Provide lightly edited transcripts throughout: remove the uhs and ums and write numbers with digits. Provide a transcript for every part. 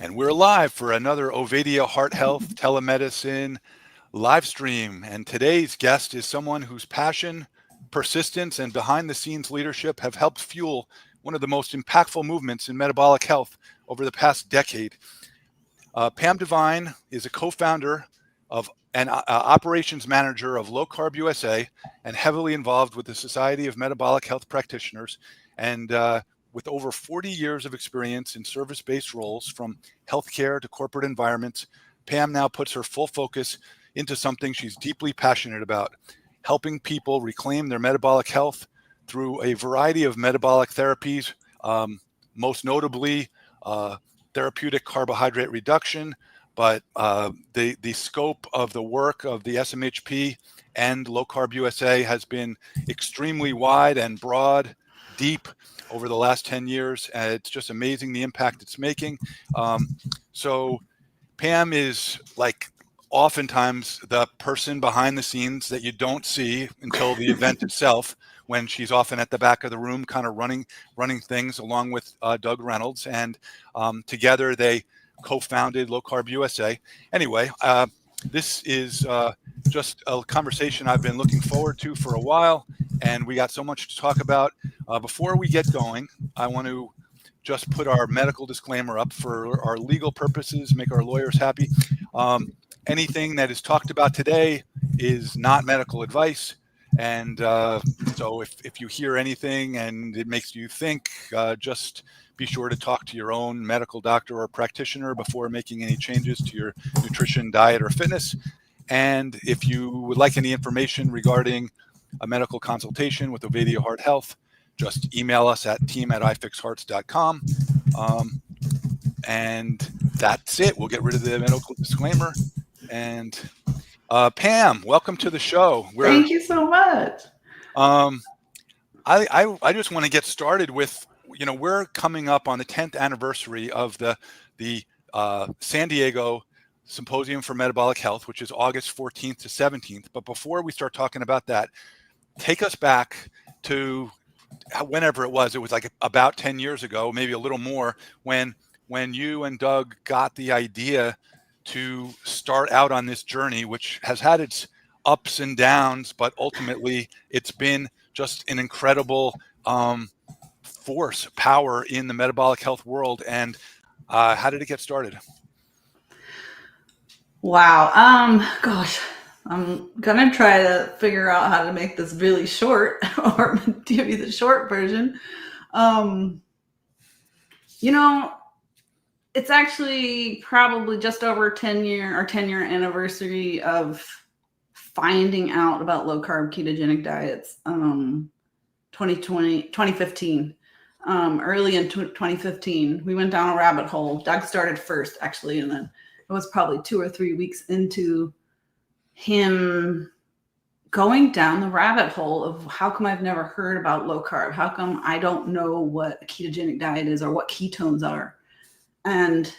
And we're live for another Ovadia Heart Health Telemedicine live stream. And today's guest is someone whose passion, persistence, and behind the scenes leadership have helped fuel one of the most impactful movements in metabolic health over the past decade. Pam Devine is a co-founder of and operations manager of Low Carb USA and heavily involved with the Society of Metabolic Health Practitioners, and with over 40 years of experience in service-based roles from healthcare to corporate environments, Pam now puts her full focus into something she's deeply passionate about: helping people reclaim their metabolic health through a variety of metabolic therapies, most notably therapeutic carbohydrate reduction. But the scope of the work of the SMHP and Low Carb USA has been extremely wide and broad, deep over the last 10 years. It's just amazing the impact it's making. So Pam is like oftentimes the person behind the scenes that you don't see until the event itself, when she's often at the back of the room kind of running things along with Doug Reynolds. And together they co-founded Low Carb USA. Anyway, this is just a conversation I've been looking forward to for a while, and we got so much to talk about. Before we get going, I want to just put our medical disclaimer up for our legal purposes, make our lawyers happy. Anything that is talked about today is not medical advice. And so if you hear anything and it makes you think, just be sure to talk to your own medical doctor or practitioner before making any changes to your nutrition, diet, or fitness. And if you would like any information regarding a medical consultation with Ovadia Heart Health, just email us at team@ifixhearts.com. And that's it. We'll get rid of the medical disclaimer. And Pam, welcome to the show. Thank you so much. I just want to get started with, we're coming up on the 10th anniversary of the San Diego Symposium for Metabolic Health, which is August 14th to 17th. But before we start talking about that, take us back to whenever it was like about 10 years ago, maybe a little more, when you and Doug got the idea to start out on this journey, which has had its ups and downs, but ultimately it's been just an incredible power in the metabolic health world. And how did it get started? Wow. Gosh, I'm gonna try to figure out how to make this really short or give you the short version. It's actually probably just over 10-year anniversary of finding out about low carb ketogenic diets. 2015. Early in 2015, we went down a rabbit hole. Doug started first, actually, and then it was probably 2 or 3 weeks into him going down the rabbit hole of how come I've never heard about low carb? How come I don't know what a ketogenic diet is or what ketones are? And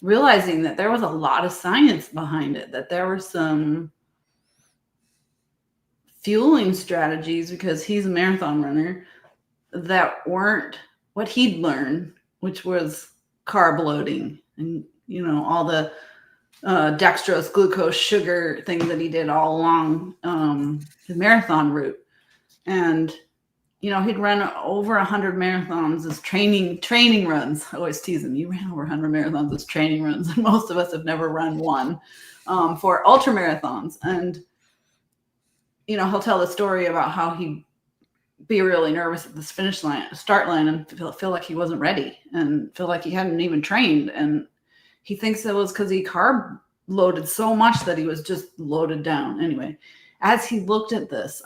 realizing that there was a lot of science behind it, that there were some fueling strategies, because he's a marathon runner, that weren't what he'd learned, which was carb loading and, all the dextrose, glucose, sugar things that he did all along his marathon route. And, he'd run over 100 marathons as training runs. I always tease him, you ran over 100 marathons as training runs. And most of us have never run one for ultra marathons. And, he'll tell the story about how he'd be really nervous at this start line, and feel like he wasn't ready and feel like he hadn't even trained. And he thinks it was because he carb loaded so much that he was just loaded down. Anyway, as he looked at this,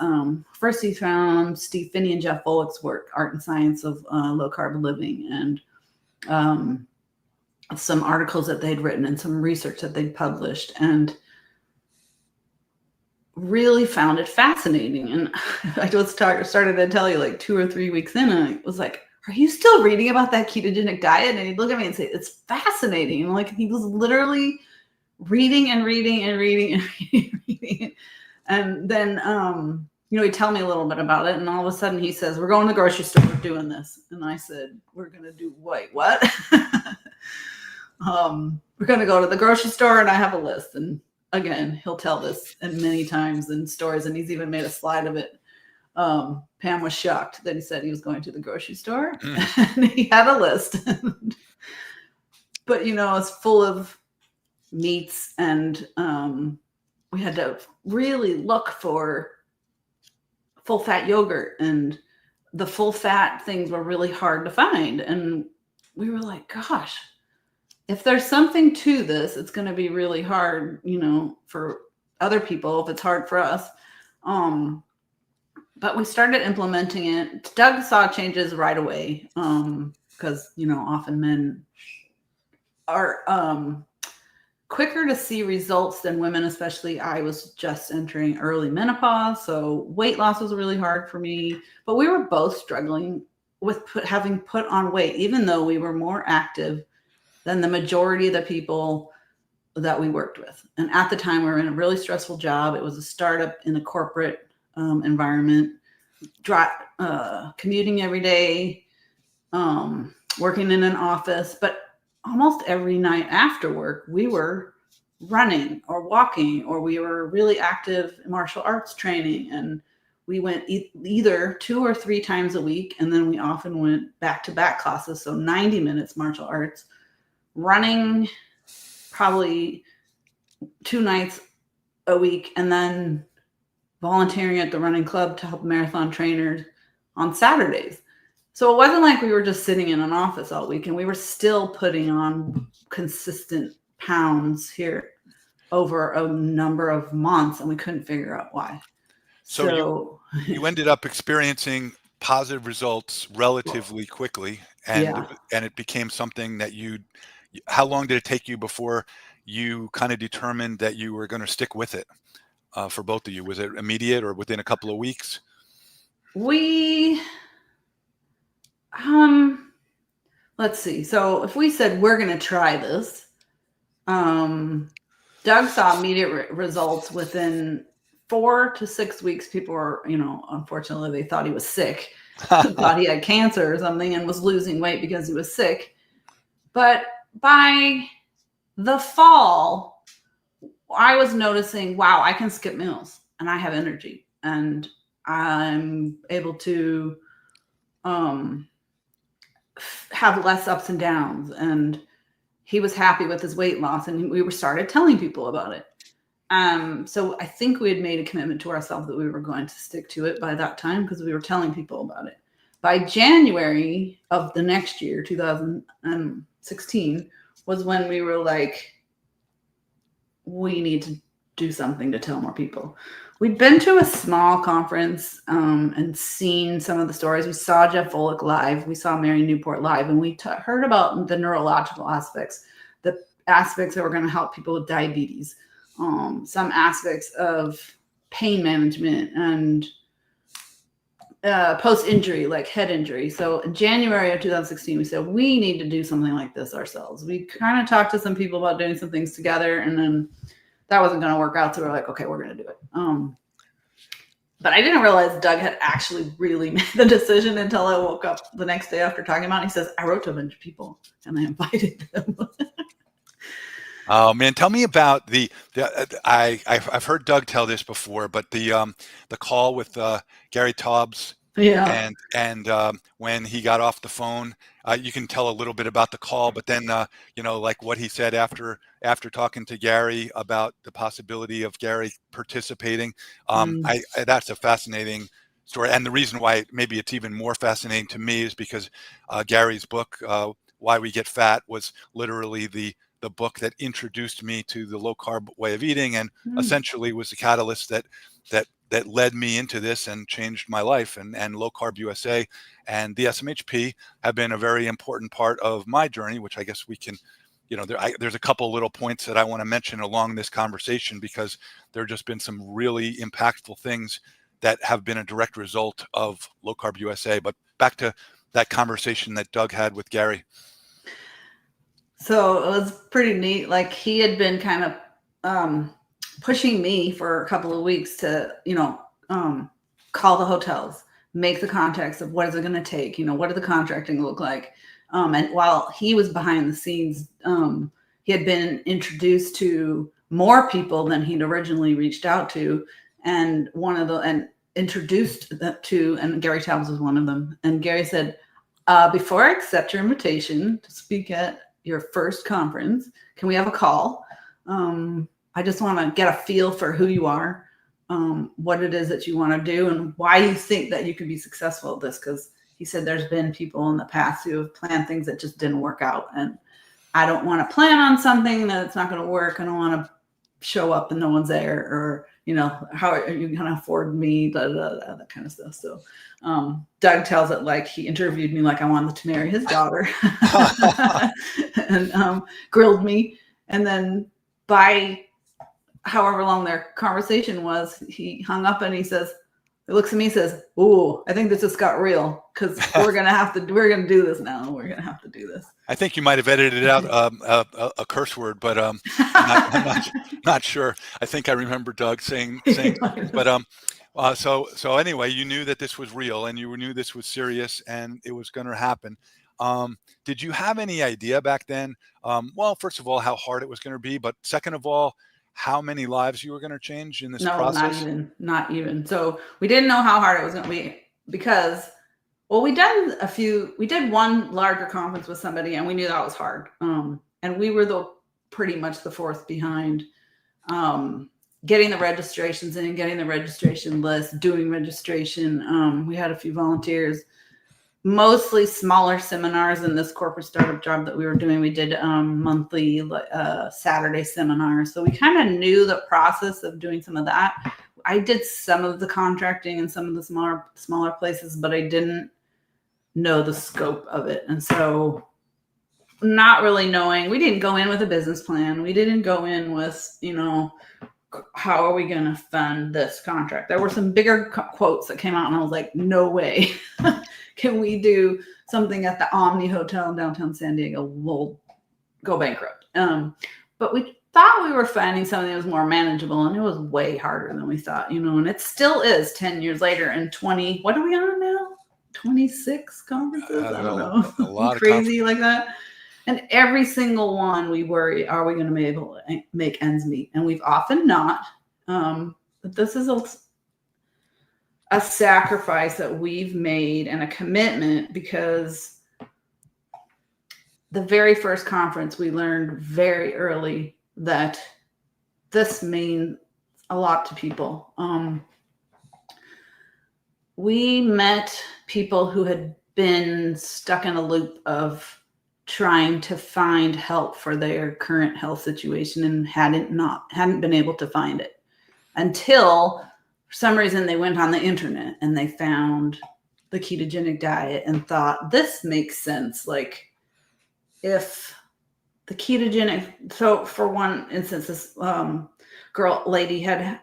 first he found Steve Finney and Jeff Volek's work, Art and Science of Low Carb Living, and some articles that they'd written and some research that they'd published, and really found it fascinating. And I just started to tell you like 2 or 3 weeks in, and I was like, are you still reading about that ketogenic diet? And he'd look at me and say, it's fascinating. And like, he was literally reading and reading and reading and reading. And then, he'd tell me a little bit about it. And all of a sudden he says, we're going to the grocery store, we're doing this. And I said, we're going to do what? we're going to go to the grocery store and I have a list. And again, he'll tell this and many times in stories, and he's even made a slide of it. Pam was shocked that he said he was going to the grocery store and he had a list. But, it's full of meats, and we had to really look for full fat yogurt, and the full fat things were really hard to find. And we were like, gosh, if there's something to this, it's going to be really hard, for other people if it's hard for us. But we started implementing it. Doug saw changes right away because, often men are quicker to see results than women, especially. I was just entering early menopause, so weight loss was really hard for me. But we were both struggling with having put on weight, even though we were more active than the majority of the people that we worked with. And at the time, we were in a really stressful job. It was a startup in a corporate environment, commuting every day, working in an office. But almost every night after work, we were running or walking, or we were really active in martial arts training. And we went either 2 or 3 times a week. And then we often went back-to-back classes. So 90 minutes martial arts, running probably 2 nights a week, and then volunteering at the running club to help marathon trainers on Saturdays. So it wasn't like we were just sitting in an office all week, and we were still putting on consistent pounds here over a number of months, and we couldn't figure out why. So you ended up experiencing positive results relatively quickly, and it became something that how long did it take you before you kind of determined that you were going to stick with it for both of you? Was it immediate or within a couple of weeks? Let's see. So if we said we're going to try this, Doug saw immediate results within 4 to 6 weeks. People were, unfortunately, they thought he was sick, thought he had cancer or something, and was losing weight because he was sick. But by the fall, I was noticing, wow, I can skip meals and I have energy, and I'm able to have less ups and downs. And he was happy with his weight loss, and we started telling people about it. So I think we had made a commitment to ourselves that we were going to stick to it by that time, because we were telling people about it. By January of the next year, 2016, was when we were like, we need to do something to tell more people. We'd been to a small conference and seen some of the stories. We saw Jeff Volek live. We saw Mary Newport live, and we heard about the neurological aspects, the aspects that were going to help people with diabetes, some aspects of pain management and post-injury, like head injury. So in January of 2016, we said, we need to do something like this ourselves. We kind of talked to some people about doing some things together, and then that wasn't going to work out. So we're like, okay, we're going to do it. But I didn't realize Doug had actually really made the decision until I woke up the next day after talking about it. He says, I wrote to a bunch of people and I invited them. Oh man, tell me about I've heard Doug tell this before, but the call with Gary Taubes, and when he got off the phone, you can tell a little bit about the call, but then like what he said after talking to Gary about the possibility of Gary participating. That's a fascinating story, and the reason why maybe it's even more fascinating to me is because Gary's book, Why We Get Fat, was literally the book that introduced me to the low carb way of eating, and essentially was the catalyst that led me into this and changed my life. And Low Carb USA and the SMHP have been a very important part of my journey, which I guess we can, there's a couple little points that I want to mention along this conversation, because there have just been some really impactful things that have been a direct result of Low Carb USA. But back to that conversation that Doug had with Gary. So it was pretty neat. Like, he had been kind of pushing me for a couple of weeks to, call the hotels, make the contacts of what is it going to take, what does the contracting look like? And while he was behind the scenes he had been introduced to more people than he'd originally reached out to, and introduced to, and Gary Taubes was one of them. And Gary said, before I accept your invitation to speak at your first conference, can we have a call? I just want to get a feel for who you are, what it is that you want to do, and why you think that you could be successful at this. Because he said there's been people in the past who have planned things that just didn't work out. And I don't want to plan on something that's not going to work. I don't want to show up and no one's there, or, how are you going to afford me, that kind of stuff. So Doug tells it like he interviewed me like I wanted to marry his daughter and grilled me. And then by however long their conversation was, he hung up and he looks at me and says, "Ooh, I think this just got real, because we're going to do this now. We're going to have to do this." I think you might have edited out a curse word, but I'm not sure. I think I remember Doug saying but so anyway, you knew that this was real, and you knew this was serious, and it was going to happen. Did you have any idea back then? Well, first of all, how hard it was going to be, but second of all, how many lives you were going to change in this process? No, not even. So we didn't know how hard it was going to be, because, well, we did one larger conference with somebody, and we knew that was hard. And we were pretty much the fourth behind, getting the registrations in, getting the registration list, doing registration. We had a few volunteers, mostly smaller seminars in this corporate startup job that we were doing. We did monthly Saturday seminars. So we kind of knew the process of doing some of that. I did some of the contracting in some of the smaller places, but I didn't know the scope of it. And so, not really knowing, we didn't go in with a business plan. We didn't go in with, how are we going to fund this contract? There were some bigger quotes that came out, and I was like, no way. Can we do something at the Omni Hotel in downtown San Diego? We'll go bankrupt. But we thought we were finding something that was more manageable, and it was way harder than we thought, and it still is 10 years later, and what are we on now? 26 conferences? I don't know. A lot crazy like that. And every single one we worry, are we going to be able to make ends meet? And we've often not. But this is a sacrifice that we've made, and a commitment, because the very first conference we learned very early that this means a lot to people. We met people who had been stuck in a loop of trying to find help for their current health situation, and hadn't been able to find it until, for some reason, they went on the internet and they found the ketogenic diet and thought, this makes sense. Like, if the ketogenic, so for one instance, this lady had had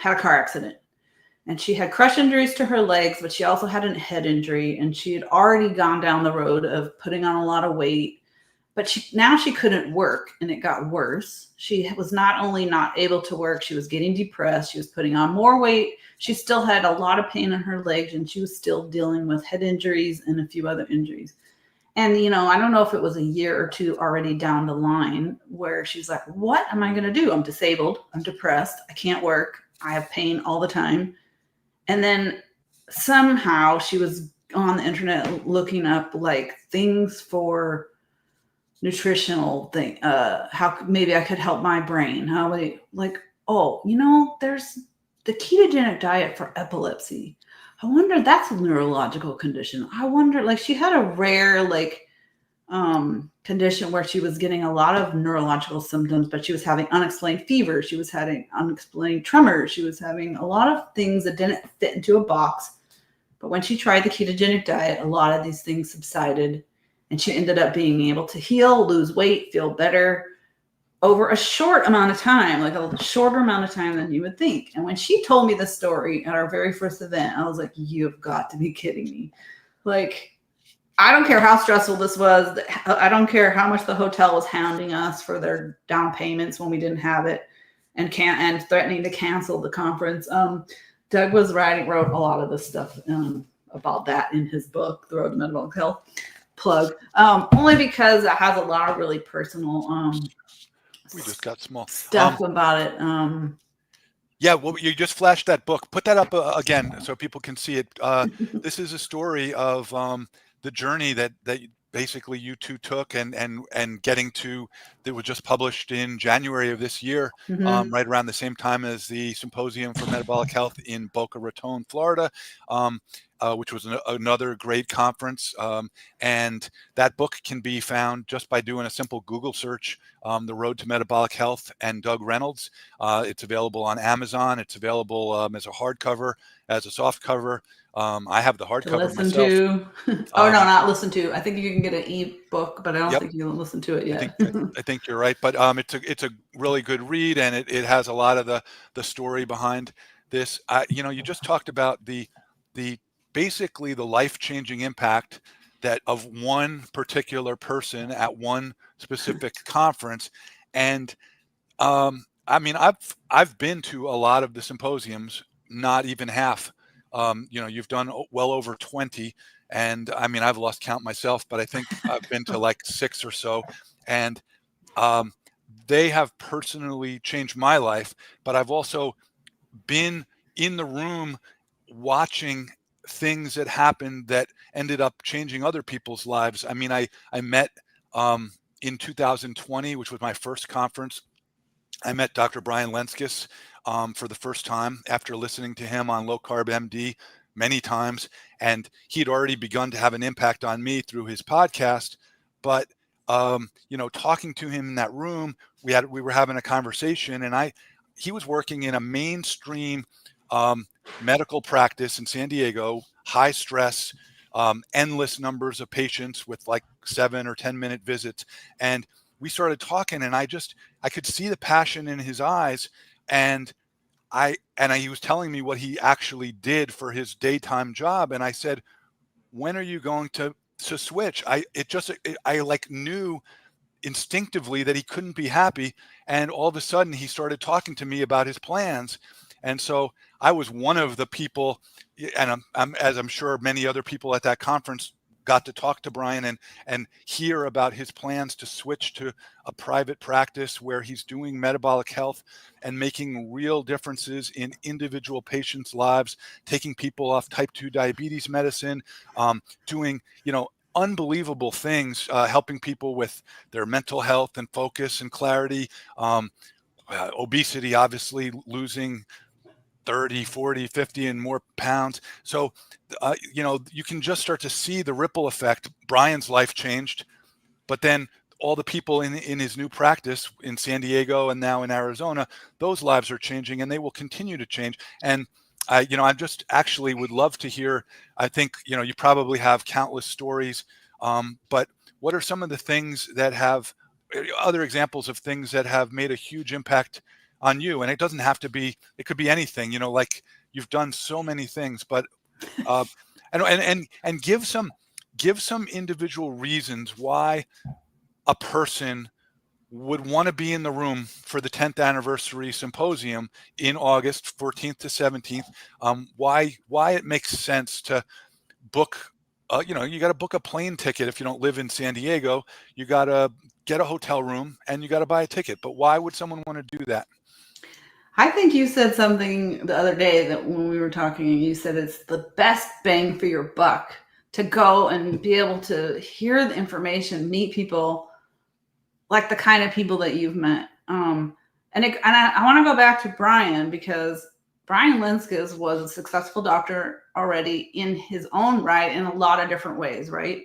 a car accident, and she had crush injuries to her legs, but she also had a head injury, and she had already gone down the road of putting on a lot of weight, but now she couldn't work, and it got worse. She was not only not able to work, she was getting depressed. She was putting on more weight. She still had a lot of pain in her legs, and she was still dealing with head injuries and a few other injuries. And, I don't know if it was a year or two already down the line where she's like, what am I going to do? I'm disabled. I'm depressed. I can't work. I have pain all the time. And then somehow she was on the internet looking up like things for nutritional thing, how maybe I could help my brain. There's the ketogenic diet for epilepsy. I wonder, that's a neurological condition. I wonder, like, she had a rare condition where she was getting a lot of neurological symptoms, but she was having unexplained fever. She was having unexplained tremors. She was having a lot of things that didn't fit into a box. But when she tried the ketogenic diet, a lot of these things subsided, and she ended up being able to heal, lose weight, feel better over a short amount of time, like a shorter amount of time than you would think. And when she told me this story at our very first event, I was like, you've got to be kidding me. Like, I don't care how stressful this was. I don't care how much the hotel was hounding us for their down payments when we didn't have it, and threatening to cancel the conference. Doug wrote a lot of this stuff about that in his book, The Road to Metabolic Health. plug. Only because it has a lot of really personal We just got small. stuff about it. Yeah, well, you just flashed that book. Put that up again so people can see it. This is a story of the journey that basically you two took, and getting to, that was just published in January of this year, right around the same time as the Symposium for Metabolic Health in Boca Raton, Florida, which was another great conference. And that book can be found just by doing a simple Google search, The Road to Metabolic Health and Doug Reynolds. It's available on Amazon. It's available as a hardcover, as a soft cover. I have the hardcover myself. To. Oh, no, not listen to. I think you can get an e-book, but I don't think you can listen to it yet. I think you're right, but it's a really good read, and it has a lot of the story behind this. You just talked about the basically the life-changing impact that of one particular person at one specific conference. And I mean, I've been to a lot of the symposiums, not even half. You've done well over 20, and I mean, I've lost count myself, but I think I've been to like 6 or so, and they have personally changed my life. But I've also been in the room watching things that happened that ended up changing other people's lives. I mean, I met in 2020, which was my first conference. I met Dr. Brian Lenskis for the first time after listening to him on Low Carb MD many times, and he'd already begun to have an impact on me through his podcast. But talking to him in that room, we were having a conversation, and he was working in a mainstream medical practice in San Diego, high stress, endless numbers of patients with like 7 or 10 minute visits. And we started talking, and I could see the passion in his eyes. And he was telling me what he actually did for his daytime job. And I said, when are you going to switch? I knew instinctively that he couldn't be happy. And all of a sudden he started talking to me about his plans. And so I was one of the people, and as I'm sure many other people at that conference got to talk to Brian and hear about his plans to switch to a private practice where he's doing metabolic health and making real differences in individual patients' lives, taking people off type 2 diabetes medicine, doing, unbelievable things, helping people with their mental health and focus and clarity, obesity, obviously losing 30, 40, 50 and more pounds. So, you can just start to see the ripple effect. Brian's life changed, but then all the people in his new practice in San Diego and now in Arizona, those lives are changing, and they will continue to change. And I just actually would love to hear, I think, you probably have countless stories, but what are some of the things that have, other examples of things that have made a huge impact on you? And it doesn't have to be, it could be anything, like you've done so many things, but and give some individual reasons why a person would want to be in the room for the 10th anniversary symposium in August 14th to 17th. Why it makes sense to book, you got to book a plane ticket. If you don't live in San Diego, you got to get a hotel room and you got to buy a ticket. But why would someone want to do that? I think you said something the other day that when we were talking, you said it's the best bang for your buck to go and be able to hear the information, meet people like the kind of people that you've met. And I want to go back to Brian, because Brian Lenskis was a successful doctor already in his own right in a lot of different ways, right?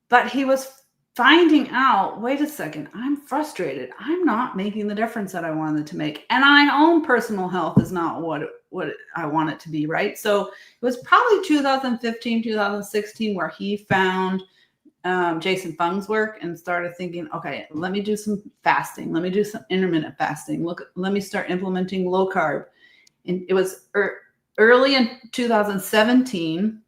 But he was finding out, wait a second, I'm frustrated. I'm not making the difference that I wanted to make. And my own personal health is not what I want it to be, right? So it was probably 2015, 2016 where he found Jason Fung's work and started thinking, okay, let me do some fasting. Let me do some intermittent fasting. Let me start implementing low carb. And it was early in 2017.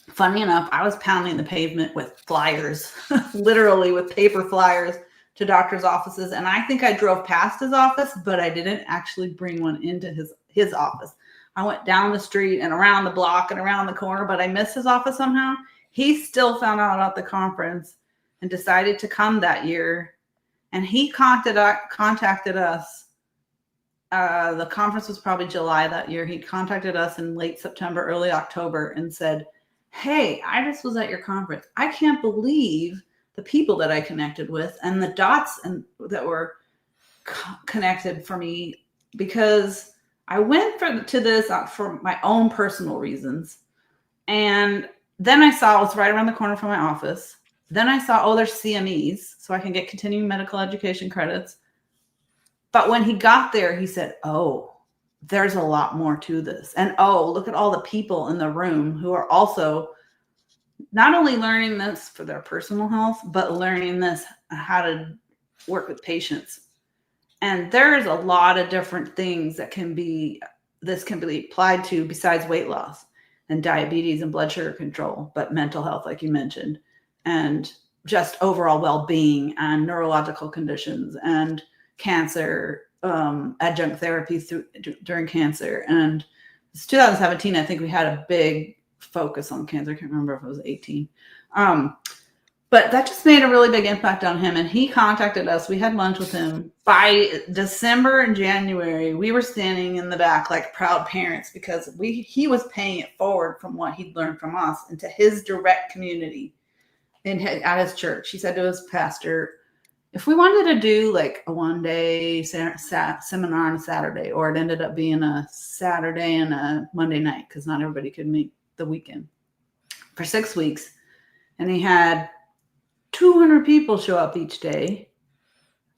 Funny enough, I was pounding the pavement with flyers, literally with paper flyers to doctors' offices. And I think I drove past his office, but I didn't actually bring one into his office. I went down the street and around the block and around the corner, but I missed his office somehow. He still found out about the conference and decided to come that year. And he contacted us. The conference was probably July that year. He contacted us in late September, early October, and said, "Hey, I just was at your conference. I can't believe the people that I connected with and the dots that were connected for me, because I went to this for my own personal reasons. And then I saw it's right around the corner from my office. Then I saw, oh, there's CMEs, so I can get continuing medical education credits. But when he got there, he said, oh, there's a lot more to this. And oh, look at all the people in the room who are also not only learning this for their personal health, but learning this, how to work with patients. And there's a lot of different things that this can be applied to besides weight loss and diabetes and blood sugar control, but mental health, like you mentioned, and just overall well-being and neurological conditions and cancer, adjunct therapy during cancer. And it's 2017, I think we had a big focus on cancer. I can't remember if it was 18. But that just made a really big impact on him. And he contacted us. We had lunch with him. By December and January, we were standing in the back like proud parents, because he was paying it forward from what he'd learned from us into his direct community at his church. He said to his pastor, if we wanted to do like a one-day seminar on a Saturday, or it ended up being a Saturday and a Monday night, because not everybody could make the weekend, for 6 weeks. And he had 200 people show up each day,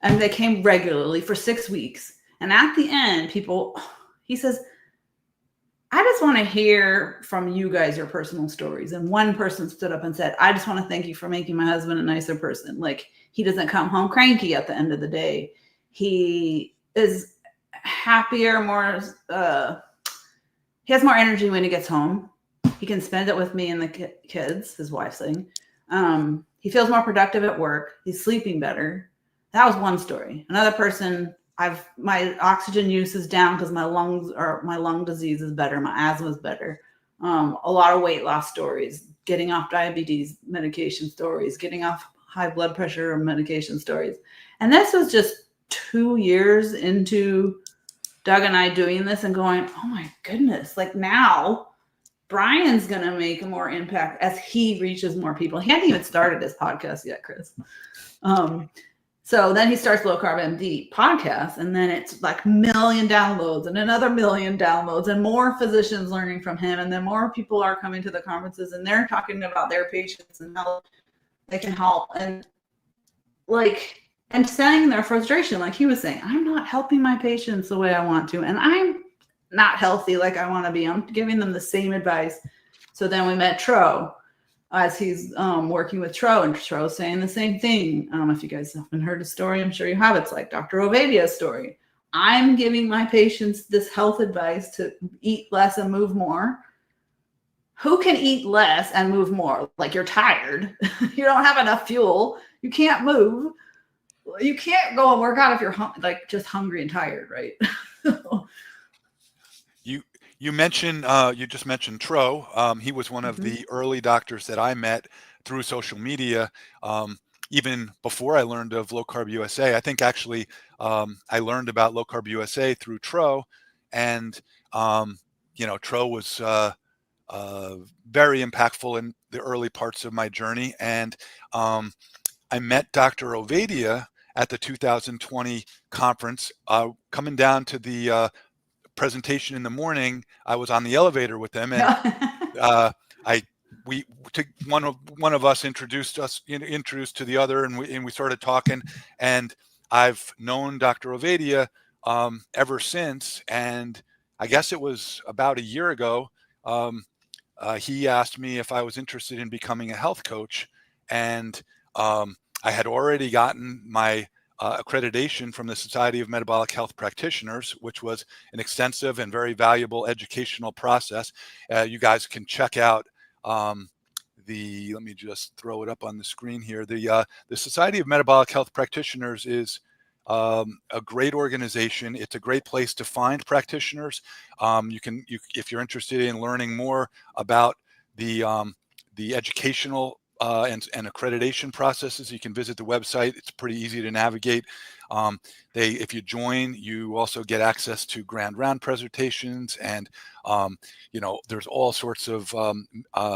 and they came regularly for 6 weeks. And at the end, he says, I just want to hear from you guys your personal stories. And one person stood up and said, I just want to thank you for making my husband a nicer person. Like, he doesn't come home cranky at the end of the day. He is happier, he has more energy when he gets home. He can spend it with me and the kids, his wife's saying. He feels more productive at work. He's sleeping better. That was one story. Another person, my oxygen use is down because my lung disease is better. My asthma is better. A lot of weight loss stories, getting off diabetes medication stories, getting off high blood pressure medication stories. And this was just 2 years into Doug and I doing this and going, oh my goodness, like now Brian's going to make more impact as he reaches more people. He hadn't even started his podcast yet, Chris. So then he starts Low Carb MD podcast, and then it's like 1 million downloads and another 1 million downloads and more physicians learning from him. And then more people are coming to the conferences and they're talking about their patients and how they can help, and saying their frustration. Like he was saying, I'm not helping my patients the way I want to, and I'm not healthy like I want to be. I'm giving them the same advice. So then we met Tro as he's working with Tro, and Tro saying the same thing. If you guys haven't heard a story, I'm sure you have. It's like Dr. Ovadia's story. I'm giving my patients this health advice to eat less and move more. Who can eat less and move more? Like, you're tired. You don't have enough fuel. You can't move. You can't go and work out if you're just hungry and tired, right? You mentioned you just mentioned Tro. He was one of the early doctors that I met through social media. Even before I learned of Low Carb USA, I think actually I learned about Low Carb USA through Tro, and Tro was very impactful in the early parts of my journey. And I met Dr. Ovadia at the 2020 conference. Coming down to the presentation in the morning, I was on the elevator with them, and one of us introduced to the other, and we started talking. And I've known Dr. Ovadia ever since. And I guess it was about a year ago, he asked me if I was interested in becoming a health coach, and I had already gotten my accreditation from the Society of Metabolic Health Practitioners, which was an extensive and very valuable educational process. You guys can check out let me just throw it up on the screen here. The Society of Metabolic Health Practitioners is a great organization. It's a great place to find practitioners. If you're interested in learning more about the the educational and accreditation processes. You can visit the website. It's pretty easy to navigate. If you join, you also get access to grand round presentations, and there's all sorts of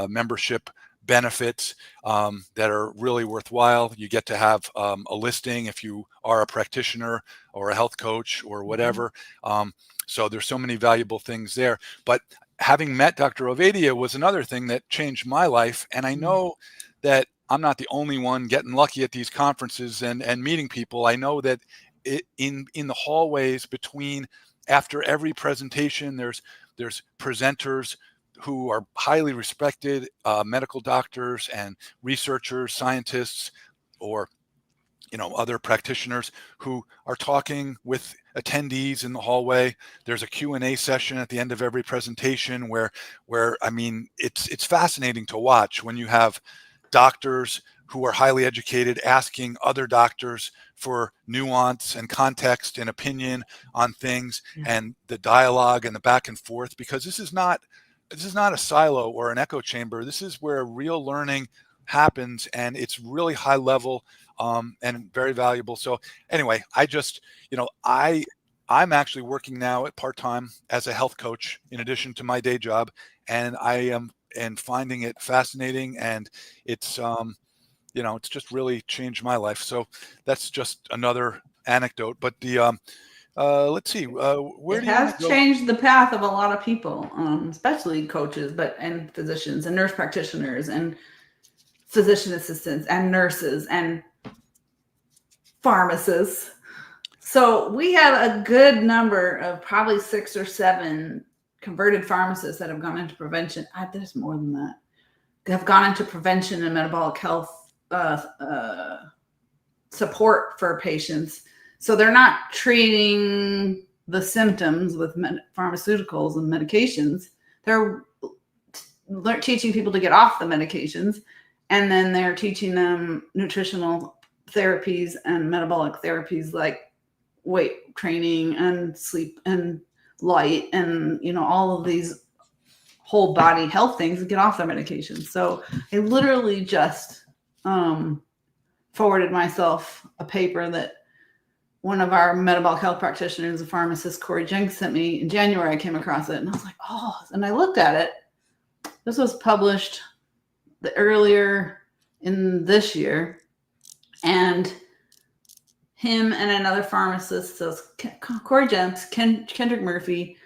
membership benefits that are really worthwhile. You get to have a listing if you are a practitioner or a health coach or whatever. So there's so many valuable things there. But having met Dr. Ovadia was another thing that changed my life. And I know that I'm not the only one getting lucky at these conferences and meeting people. I know that in the hallways after every presentation, there's presenters who are highly respected, medical doctors and researchers, scientists, or other practitioners who are talking with attendees in the hallway. There's a Q&A session at the end of every presentation where I mean, it's fascinating to watch when you have doctors who are highly educated asking other doctors for nuance and context and opinion on things, and the dialogue and the back and forth, because this is not a silo or an echo chamber. This is where real learning happens, and it's really high level and very valuable. So anyway, I'm actually working now at part-time as a health coach in addition to my day job, and I am finding it fascinating, and it's it's just really changed my life. So that's just another anecdote. But let's see, where it do you want has to go? changed the path of a lot of people, especially coaches, and physicians and nurse practitioners and physician assistants and nurses and pharmacists. So we have a good number of probably 6 or 7 converted pharmacists that have gone into prevention. There's more than that. They have gone into prevention and metabolic health support for patients. So they're not treating the symptoms with pharmaceuticals and medications. They're teaching people to get off the medications, and then they're teaching them nutritional therapies and metabolic therapies like weight training and sleep and light and all of these whole body health things to get off their medications. So I literally just forwarded myself a paper that one of our metabolic health practitioners, a pharmacist, Corey Jenks, sent me in January. I came across it and I was like, and I looked at it. This was published earlier in this year, and him and another pharmacist, so Corey Jenks, Kendrick Murphy,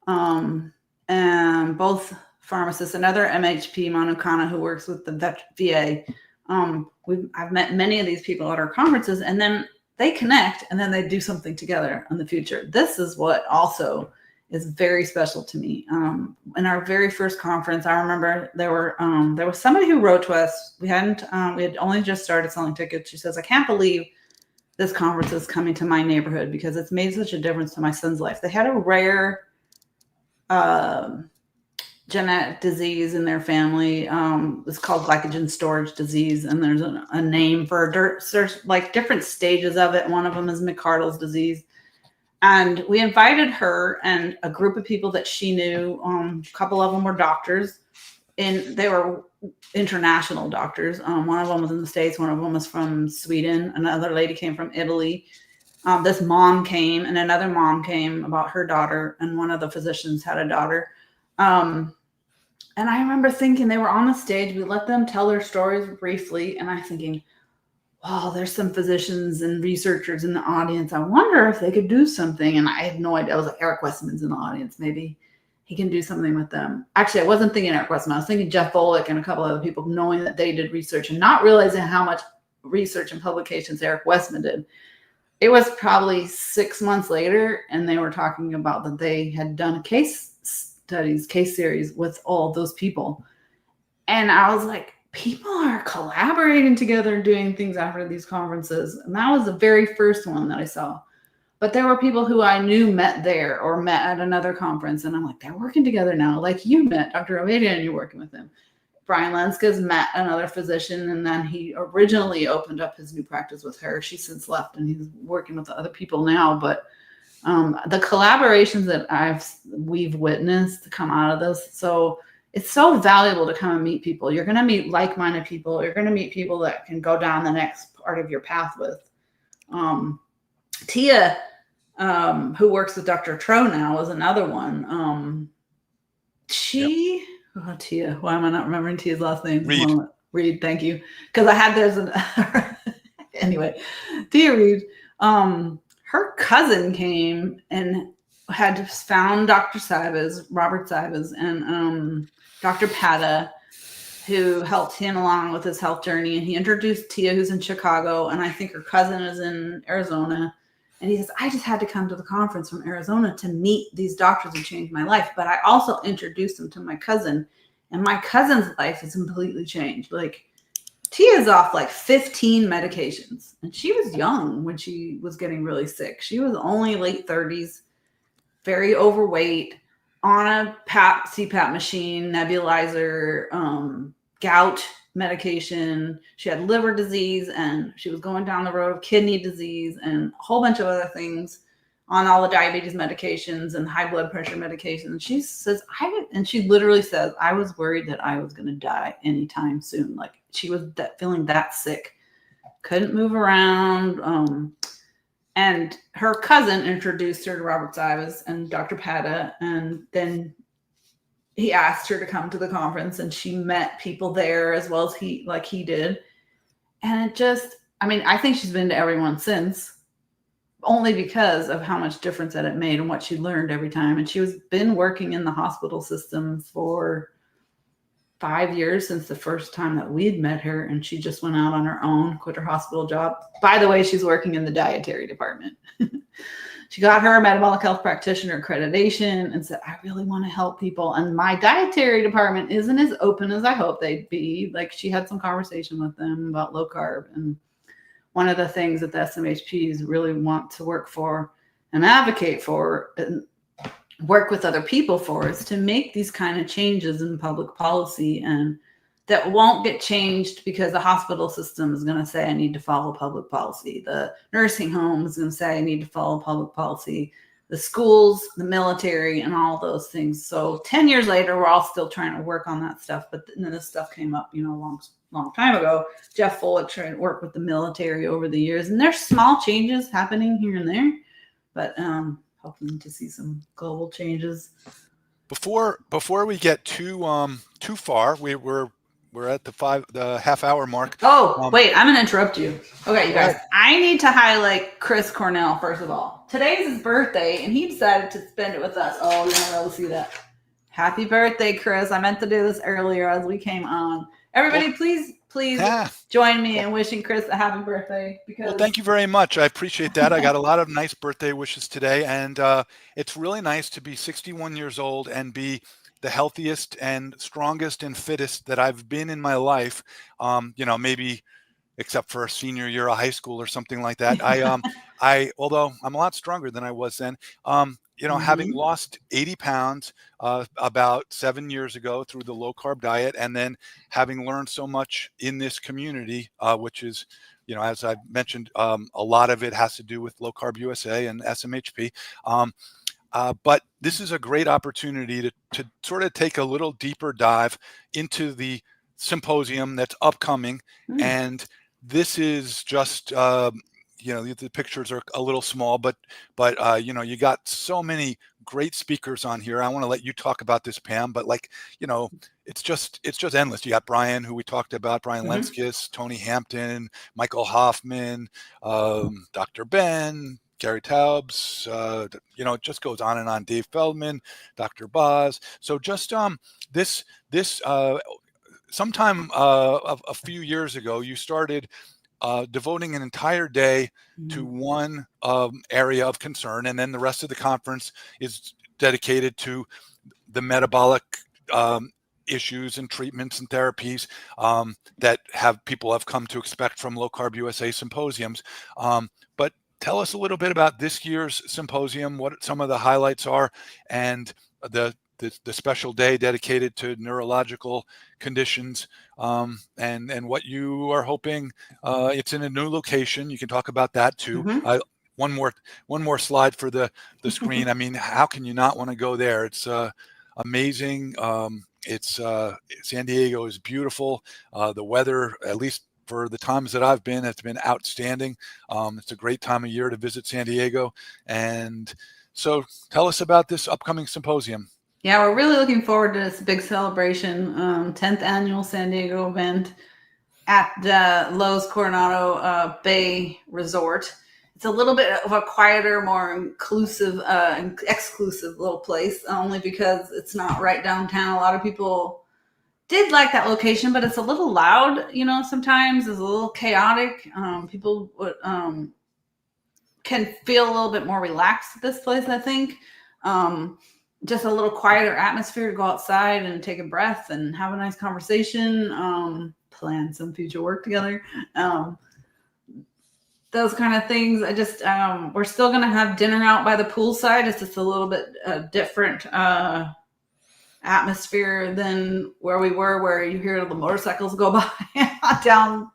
and both pharmacists, another MHP, Manu Khanna, who works with the VA. I've met many of these people at our conferences, and then they connect, and then they do something together in the future. This is what also is very special to me. In our very first conference, I remember there was somebody who wrote to us. We had only just started selling tickets. She says, "I can't believe this conference is coming to my neighborhood because it's made such a difference to my son's life." They had a rare genetic disease in their family. It's called glycogen storage disease, and there's a name for different stages of it. One of them is McArdle's disease. And we invited her and a group of people that she knew. A couple of them were doctors, and they were international doctors. One of them was in the States. One of them was from Sweden. Another lady came from Italy. This mom came, and another mom came about her daughter, and one of the physicians had a daughter. And I remember thinking, they were on the stage. We let them tell their stories briefly, and I'm thinking, wow, there's some physicians and researchers in the audience. I wonder if they could do something. And I had no idea. I was like, Eric Westman's in the audience. Maybe he can do something with them. Actually, I wasn't thinking Eric Westman. I was thinking Jeff Volek and a couple other people, knowing that they did research and not realizing how much research and publications Eric Westman did. It was probably 6 months later, and they were talking about that they had done a case series with all those people. And I was like, people are collaborating together, doing things after these conferences. And that was the very first one that I saw. But there were people who I knew met there or met at another conference. And I'm like, they're working together now. Like you met Dr. Ovadia and you're working with him. Brian Lenska's met another physician, and then he originally opened up his new practice with her. She's since left, and he's working with other people now. But the collaborations that we've witnessed come out of this. So it's so valuable to come and meet people. You're going to meet like-minded people. You're going to meet people that can go down the next part of your path with. Tia, who works with Dr. Tro now, is another one. Tia, why am I not remembering Tia's last name? Reed, thank you. Because I had anyway, Tia Reed, her cousin came and had found Dr. Robert Sivas, and Dr. Pata, who helped him along with his health journey. And he introduced Tia, who's in Chicago, and I think her cousin is in Arizona. And he says, I just had to come to the conference from Arizona to meet these doctors who changed my life. But I also introduced them to my cousin, and my cousin's life has completely changed. Like, Tia's off like 15 medications, and she was young when she was getting really sick. She was only late 30s, very overweight, on a CPAP machine, nebulizer, gout medication. She had liver disease, and she was going down the road of kidney disease and a whole bunch of other things, on all the diabetes medications and high blood pressure medications. And she says, she literally says, I was worried that I was going to die anytime soon. Like, she was feeling that sick, couldn't move around. And her cousin introduced her to Robert Sivas and Dr. Pata. And then he asked her to come to the conference, and she met people there as well as he did. And I think she's been to everyone since, only because of how much difference that it made and what she learned every time. And she was been working in the hospital system for 5 years since the first time that we'd met her. And she just went out on her own, quit her hospital job. By the way, she's working in the dietary department. She got her metabolic health practitioner accreditation and said, I really want to help people. And my dietary department isn't as open as I hope they'd be. Like, she had some conversation with them about low carb. And one of the things that the SMHPs really want to work for and advocate for and work with other people for is to make these kind of changes in public policy, and that won't get changed because the hospital system is going to say, I need to follow public policy. The nursing home is going to say, I need to follow public policy. The schools, the military, and all those things. So 10 years later, we're all still trying to work on that stuff. But then this stuff came up, a long time ago. Jeff Fullick tried to work with the military over the years, and there's small changes happening here and there, but hoping to see some global changes. Before we get too far, we're at the half hour mark. Oh, wait, I'm gonna interrupt you. Okay, you guys, I need to highlight Chris Cornell first of all. Today's his birthday, and he decided to spend it with us. Oh, you're not able to see that. Happy birthday, Chris! I meant to do this earlier as we came on. Everybody, please join me in wishing Chris a happy birthday. Well, thank you very much. I appreciate that. I got a lot of nice birthday wishes today, and it's really nice to be 61 years old and be the healthiest and strongest and fittest that I've been in my life. Maybe except for a senior year of high school or something like that. Although I'm a lot stronger than I was then, having lost 80 pounds about 7 years ago through the low carb diet, and then having learned so much in this community, which is, as I've mentioned, a lot of it has to do with Low Carb USA and SMHP. But this is a great opportunity to sort of take a little deeper dive into the symposium that's upcoming. And this is just, the pictures are a little small, but you got so many great speakers on here. I want to let you talk about this, Pam, but it's just endless. You got Brian, who we talked about, Brian Lenskis, Tony Hampton, Michael Hoffman, Dr. Ben, Gary Taubes, it just goes on and on. Dave Feldman, Dr. Boz. So just this sometime a few years ago, you started devoting an entire day to one area of concern, and then the rest of the conference is dedicated to the metabolic issues and treatments and therapies that people have come to expect from Low Carb USA symposiums. But tell us a little bit about this year's symposium, what some of the highlights are, and the special day dedicated to neurological conditions, and what you are hoping. It's in a new location. You can talk about that too. One more slide for the screen. I mean, how can you not want to go there? It's amazing. San Diego is beautiful. The weather, at least for the times that I've been, it's been outstanding. It's a great time of year to visit San Diego. And so tell us about this upcoming symposium. Yeah, we're really looking forward to this big celebration, 10th annual San Diego event at the Lowe's Coronado Bay Resort. It's a little bit of a quieter, more inclusive, exclusive little place, only because it's not right downtown. A lot of people did like that location, but it's a little loud, sometimes it's a little chaotic. People can feel a little bit more relaxed at this place, I think. Just a little quieter atmosphere to go outside and take a breath and have a nice conversation, plan some future work together. Those kind of things. I just, we're still going to have dinner out by the poolside. It's just a little bit different atmosphere than where we were, where you hear the motorcycles go by down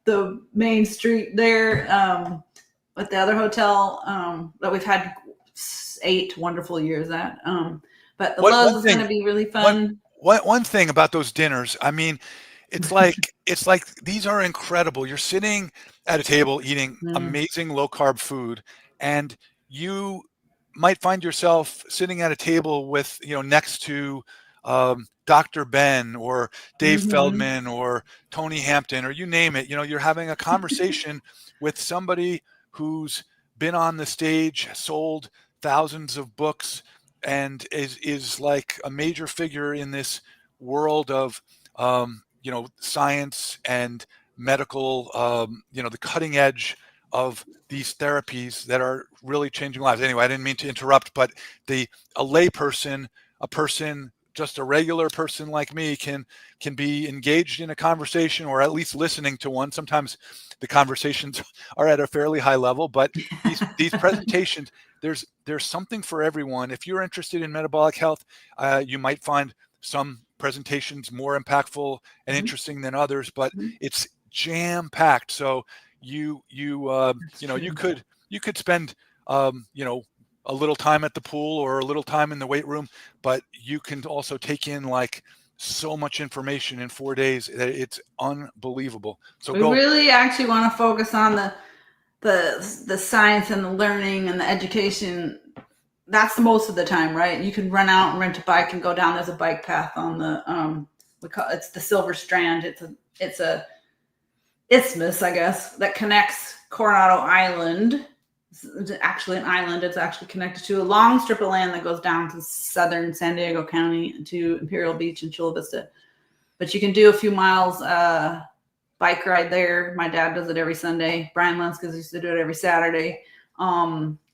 the main street there at the other hotel that we've had 8 wonderful years at. But the Lowe's is going to be really fun. One thing about those dinners, I mean, it's like these are incredible. You're sitting at a table eating amazing low carb food, and you might find yourself sitting at a table with, next to Dr. Ben or Dave Feldman or Tony Hampton, or you name it. You're having a conversation with somebody who's been on the stage, sold thousands of books, and is like a major figure in this world of science and medical, the cutting edge of these therapies that are really changing lives. Anyway, I didn't mean to interrupt, but a lay person, just a regular person like me can be engaged in a conversation, or at least listening to one. Sometimes the conversations are at a fairly high level, but these presentations, there's something for everyone. If you're interested in metabolic health, you might find some presentations more impactful and interesting than others, but it's jam packed. So you could spend a little time at the pool or a little time in the weight room, but you can also take in like so much information in 4 days that it's unbelievable. So we really actually want to focus on the science and the learning and the education. That's the most of the time, right? You can run out and rent a bike and go down. There's a bike path on the it's the Silver Strand. It's a isthmus, I guess, that connects Coronado Island. It's actually an island. It's actually connected to a long strip of land that goes down to southern San Diego County to Imperial Beach and Chula Vista. But you can do a few miles bike ride there. My dad does it every Sunday. Brian Lenskis used to do it every Saturday.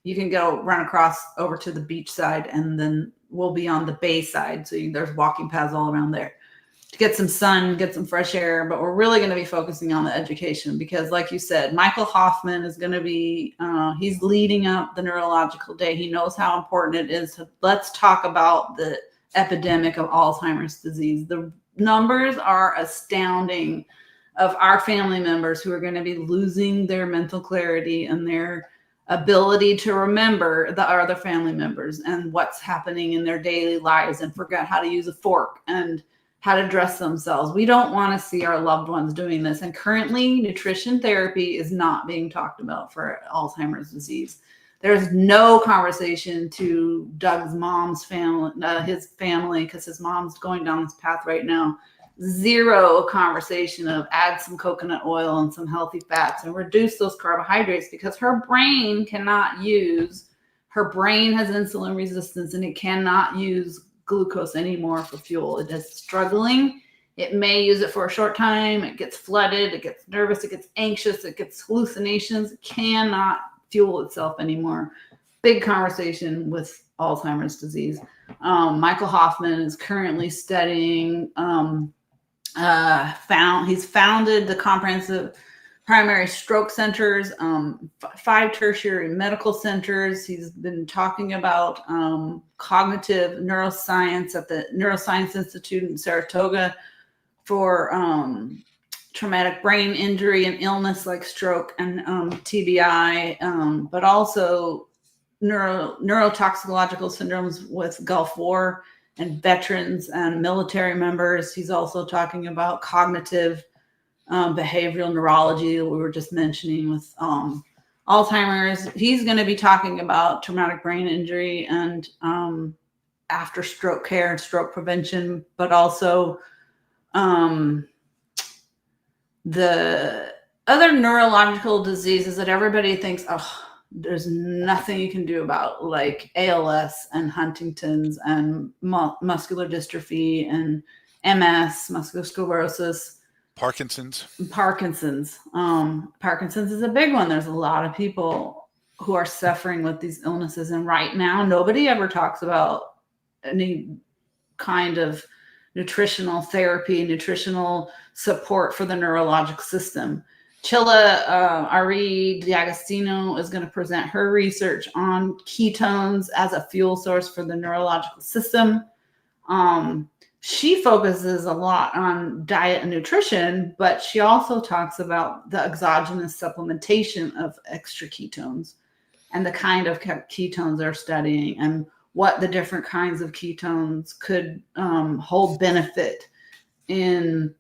You can go run across over to the beach side, and then we'll be on the bay side. So there's walking paths all around there to get some sun, get some fresh air. But we're really going to be focusing on the education because, like you said, Michael Hoffman is going to be, he's leading up the Neurological Day. He knows how important it is. Let's talk about the epidemic of Alzheimer's disease. The numbers are astounding of our family members who are going to be losing their mental clarity and their ability to remember the other family members and what's happening in their daily lives and forget how to use a fork and how to dress themselves. We don't want to see our loved ones doing this. And currently, nutrition therapy is not being talked about for Alzheimer's disease. There's no conversation to Doug's mom's family, his family, because his mom's going down this path right now. Zero conversation of add some coconut oil and some healthy fats and reduce those carbohydrates because her brain cannot use, her brain has insulin resistance and it cannot use glucose anymore for fuel. It is struggling. It may use it for a short time. It gets flooded. It gets nervous. It gets anxious. It gets hallucinations. It cannot fuel itself anymore. Big conversation with Alzheimer's disease. Michael Hoffman is currently studying, he's founded the comprehensive primary stroke centers, 5 tertiary medical centers. He's been talking about cognitive neuroscience at the Neuroscience Institute in Saratoga for traumatic brain injury and illness like stroke and TBI, but also neurotoxicological syndromes with Gulf War and veterans and military members. He's also talking about cognitive, behavioral neurology that we were just mentioning with Alzheimer's. He's going to be talking about traumatic brain injury and after stroke care and stroke prevention, but also the other neurological diseases that everybody thinks, oh, there's nothing you can do about, like ALS and Huntington's and muscular dystrophy and MS, muscular sclerosis. Parkinson's. Parkinson's is a big one. There's a lot of people who are suffering with these illnesses. And right now, nobody ever talks about any kind of nutritional therapy, nutritional support for the neurological system. Chilla Ari D'Agostino is going to present her research on ketones as a fuel source for the neurological system. She focuses a lot on diet and nutrition, but she also talks about the exogenous supplementation of extra ketones and the kind of ketones they're studying and what the different kinds of ketones could hold benefit in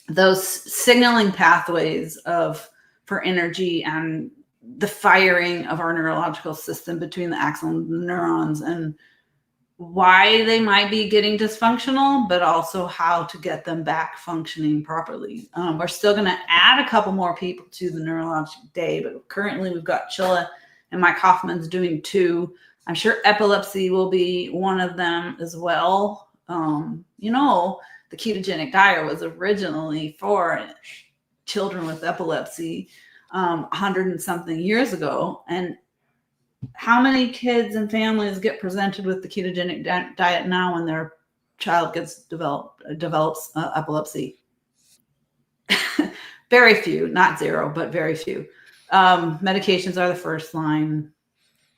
those signaling pathways for energy and the firing of our neurological system between the axons and the neurons, and why they might be getting dysfunctional, but also how to get them back functioning properly. We're still going to add a couple more people to the neurologic day, but currently we've got Chilla and Mike Hoffman's doing 2. I'm sure epilepsy will be one of them as well. The ketogenic diet was originally for children with epilepsy 100 and something years ago. And how many kids and families get presented with the ketogenic diet now when their child develops epilepsy? Very few, not zero, but very few. Medications are the first line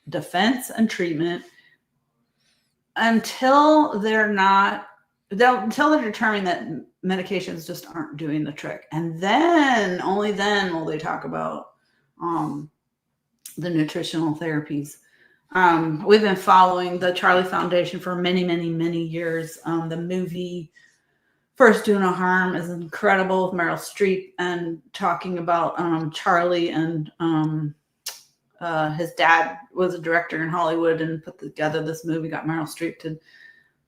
defense and treatment until they're determined that medications just aren't doing the trick. And then, only then will they talk about the nutritional therapies. We've been following the Charlie Foundation for many, many, many years. The movie First Do No Harm is incredible with Meryl Streep and talking about Charlie and his dad was a director in Hollywood and put together this movie, got Meryl Streep to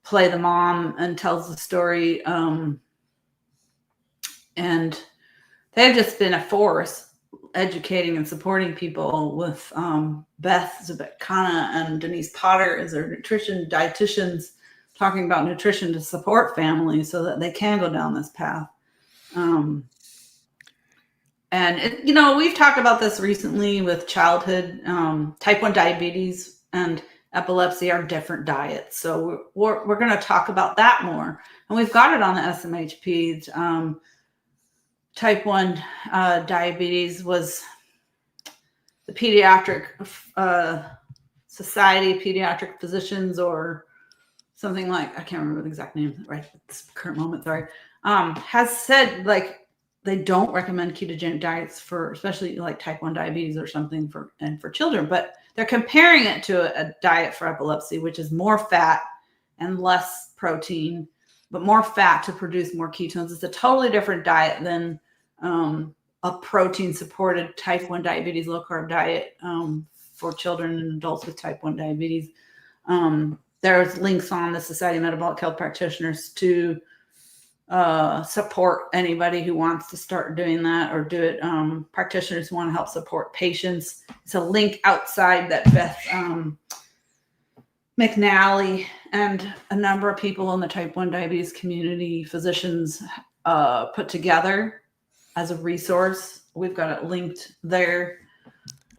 play the mom and tells the story. And they've just been a force educating and supporting people with Beth Zabekana and Denise Potter as their nutrition dietitians, talking about nutrition to support families so that they can go down this path. We've talked about this recently with childhood. Type 1 diabetes and epilepsy are different diets. So we're going to talk about that more. And we've got it on the SMHP. Type 1 diabetes was the Pediatric Society of Pediatric Physicians, or something like, I can't remember the exact name right at this current moment, sorry, has said like they don't recommend ketogenic diets for especially like type 1 diabetes or something for children, but they're comparing it to a diet for epilepsy, which is more fat and less protein, but more fat to produce more ketones. It's a totally different diet than a protein-supported type 1 diabetes, low-carb diet for children and adults with type 1 diabetes. There's links on the Society of Metabolic Health Practitioners to support anybody who wants to start doing that or do it. Practitioners who want to help support patients. It's a link outside that Beth McNally and a number of people in the type 1 diabetes community, physicians, put together as a resource. We've got it linked there,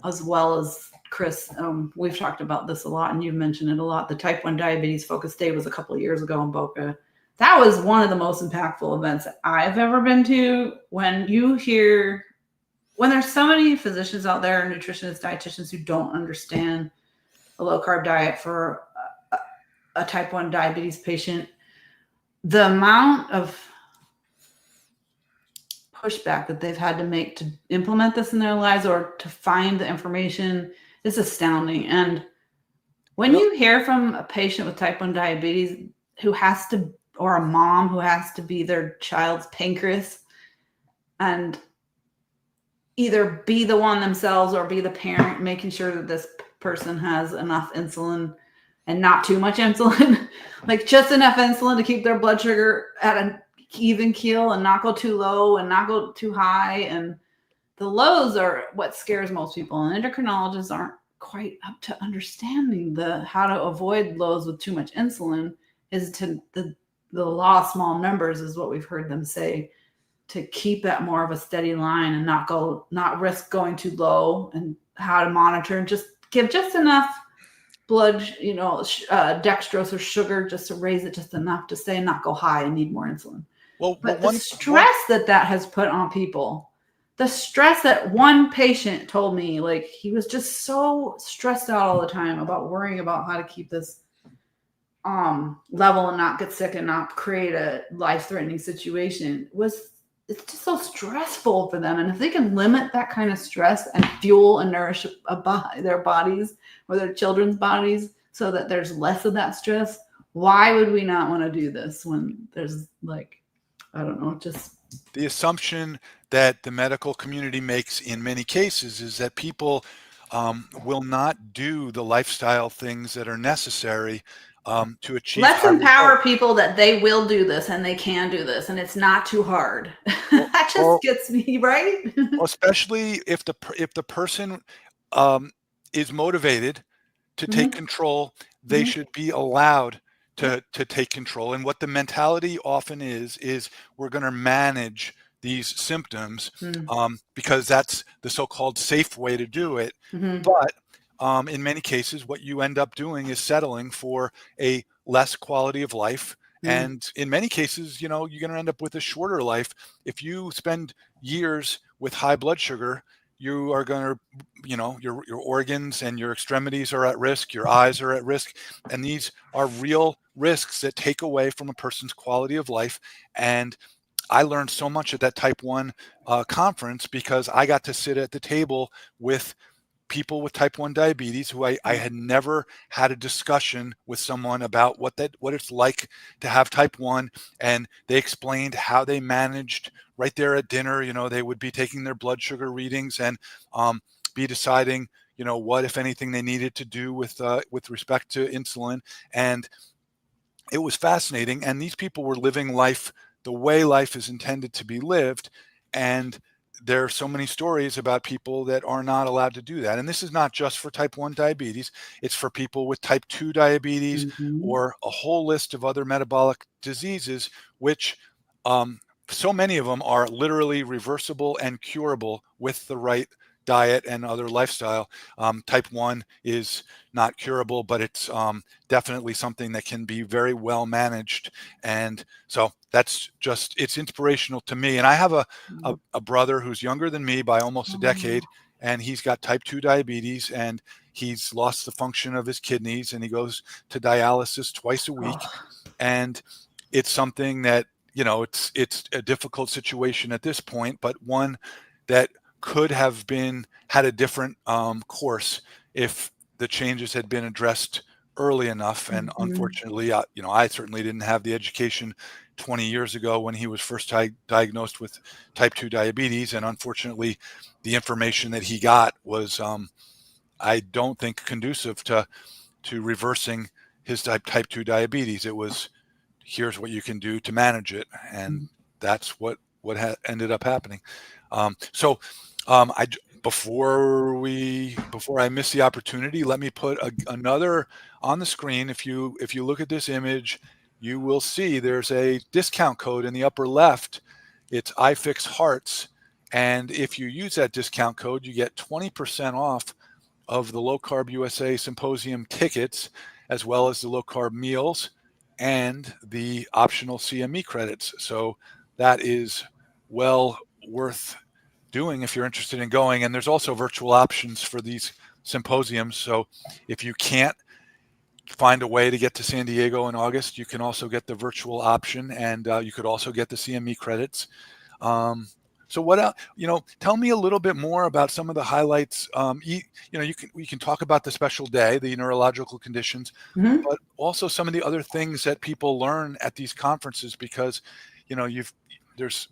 as well as Chris. We've talked about this a lot, and you've mentioned it a lot. The type 1 diabetes focus day was a couple of years ago in Boca. That was one of the most impactful events that I've ever been to. When there's so many physicians out there, nutritionists, dietitians, who don't understand a low carb diet for a type 1 diabetes patient, the amount of pushback that they've had to make to implement this in their lives or to find the information is astounding. And when you hear from a patient with type 1 diabetes, who has to, or a mom who has to be their child's pancreas and either be the one themselves or be the parent, making sure that this person has enough insulin and not too much insulin, like just enough insulin to keep their blood sugar at an even keel and not go too low and not go too high. And the lows are what scares most people. And endocrinologists aren't quite up to understanding how to avoid lows with too much insulin. Is to the law of small numbers is what we've heard them say, to keep that more of a steady line and not risk going too low, and how to monitor and just give just enough blood, dextrose or sugar, just to raise it just enough to stay and not go high and need more insulin. But the stress that has put on people, the stress that one patient told me, like he was just so stressed out all the time about worrying about how to keep this level and not get sick and not create a life-threatening situation, it's just so stressful for them. And if they can limit that kind of stress and fuel and nourish their bodies or their children's bodies so that there's less of that stress, why would we not want to do this when there's just the assumption that the medical community makes in many cases is that people will not do the lifestyle things that are necessary to achieve. Let's empower people that they will do this and they can do this, and it's not too hard. That just gets me, right? Especially if the person is motivated to take control, they should be allowed to take control. And what the mentality often is we're going to manage these symptoms because that's the so-called safe way to do it. But in many cases, what you end up doing is settling for a less quality of life. And in many cases, you're going to end up with a shorter life. If you spend years with high blood sugar, you are going to, your organs and your extremities are at risk, your eyes are at risk. And these are real risks that take away from a person's quality of life. And I learned so much at that type 1 conference because I got to sit at the table with people with type 1 diabetes who I had never had a discussion with someone about what it's like to have type 1. And they explained how they managed right there at dinner. They would be taking their blood sugar readings and be deciding, what, if anything, they needed to do with respect to insulin. And it was fascinating. And these people were living life the way life is intended to be lived. And there are so many stories about people that are not allowed to do that. And this is not just for type 1 diabetes. It's for people with type 2 diabetes or a whole list of other metabolic diseases, which so many of them are literally reversible and curable with the right diet and other lifestyle. Type 1 is not curable, but it's definitely something that can be very well managed. And so it's inspirational to me. And I have a brother who's younger than me by almost a decade, and he's got type 2 diabetes, and he's lost the function of his kidneys, and he goes to dialysis twice a week. And it's something that, it's a difficult situation at this point, but one that could have had a different course if the changes had been addressed early enough. And unfortunately, I certainly didn't have the education 20 years ago when he was first diagnosed with type 2 diabetes. And unfortunately, the information that he got was, I don't think, conducive to reversing his type 2 diabetes. It was, here's what you can do to manage it. And that's what ended up happening. Before I miss the opportunity, let me put another on the screen. If you look at this image, you will see there's a discount code in the upper left. It's iFix Hearts. And if you use that discount code, you get 20% off of the Low Carb USA Symposium tickets, as well as the low carb meals and the optional CME credits. So that is well worth doing if you're interested in going. And there's also virtual options for these symposiums. So if you can't find a way to get to San Diego in August, you can also get the virtual option, and you could also get the CME credits. So what else, tell me a little bit more about some of the highlights. We can talk about the special day, the neurological conditions, Mhm. but also some of the other things that people learn at these conferences, because, there's,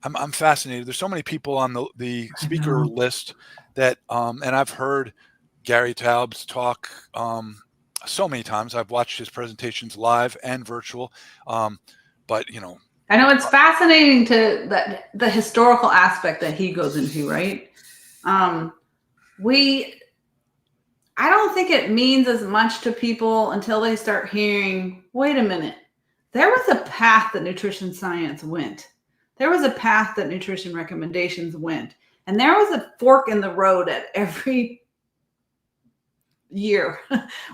I'm fascinated. There's so many people on the I speaker know. list that, and I've heard Gary Taubes talk so many times. I've watched his presentations live and virtual. But, I know it's fascinating to that the historical aspect that he goes into, right? Um, we I don't think it means as much to people until they start hearing, wait a minute, there was a path that nutrition science went. There was a path that nutrition recommendations went. And there was a fork in the road at every year.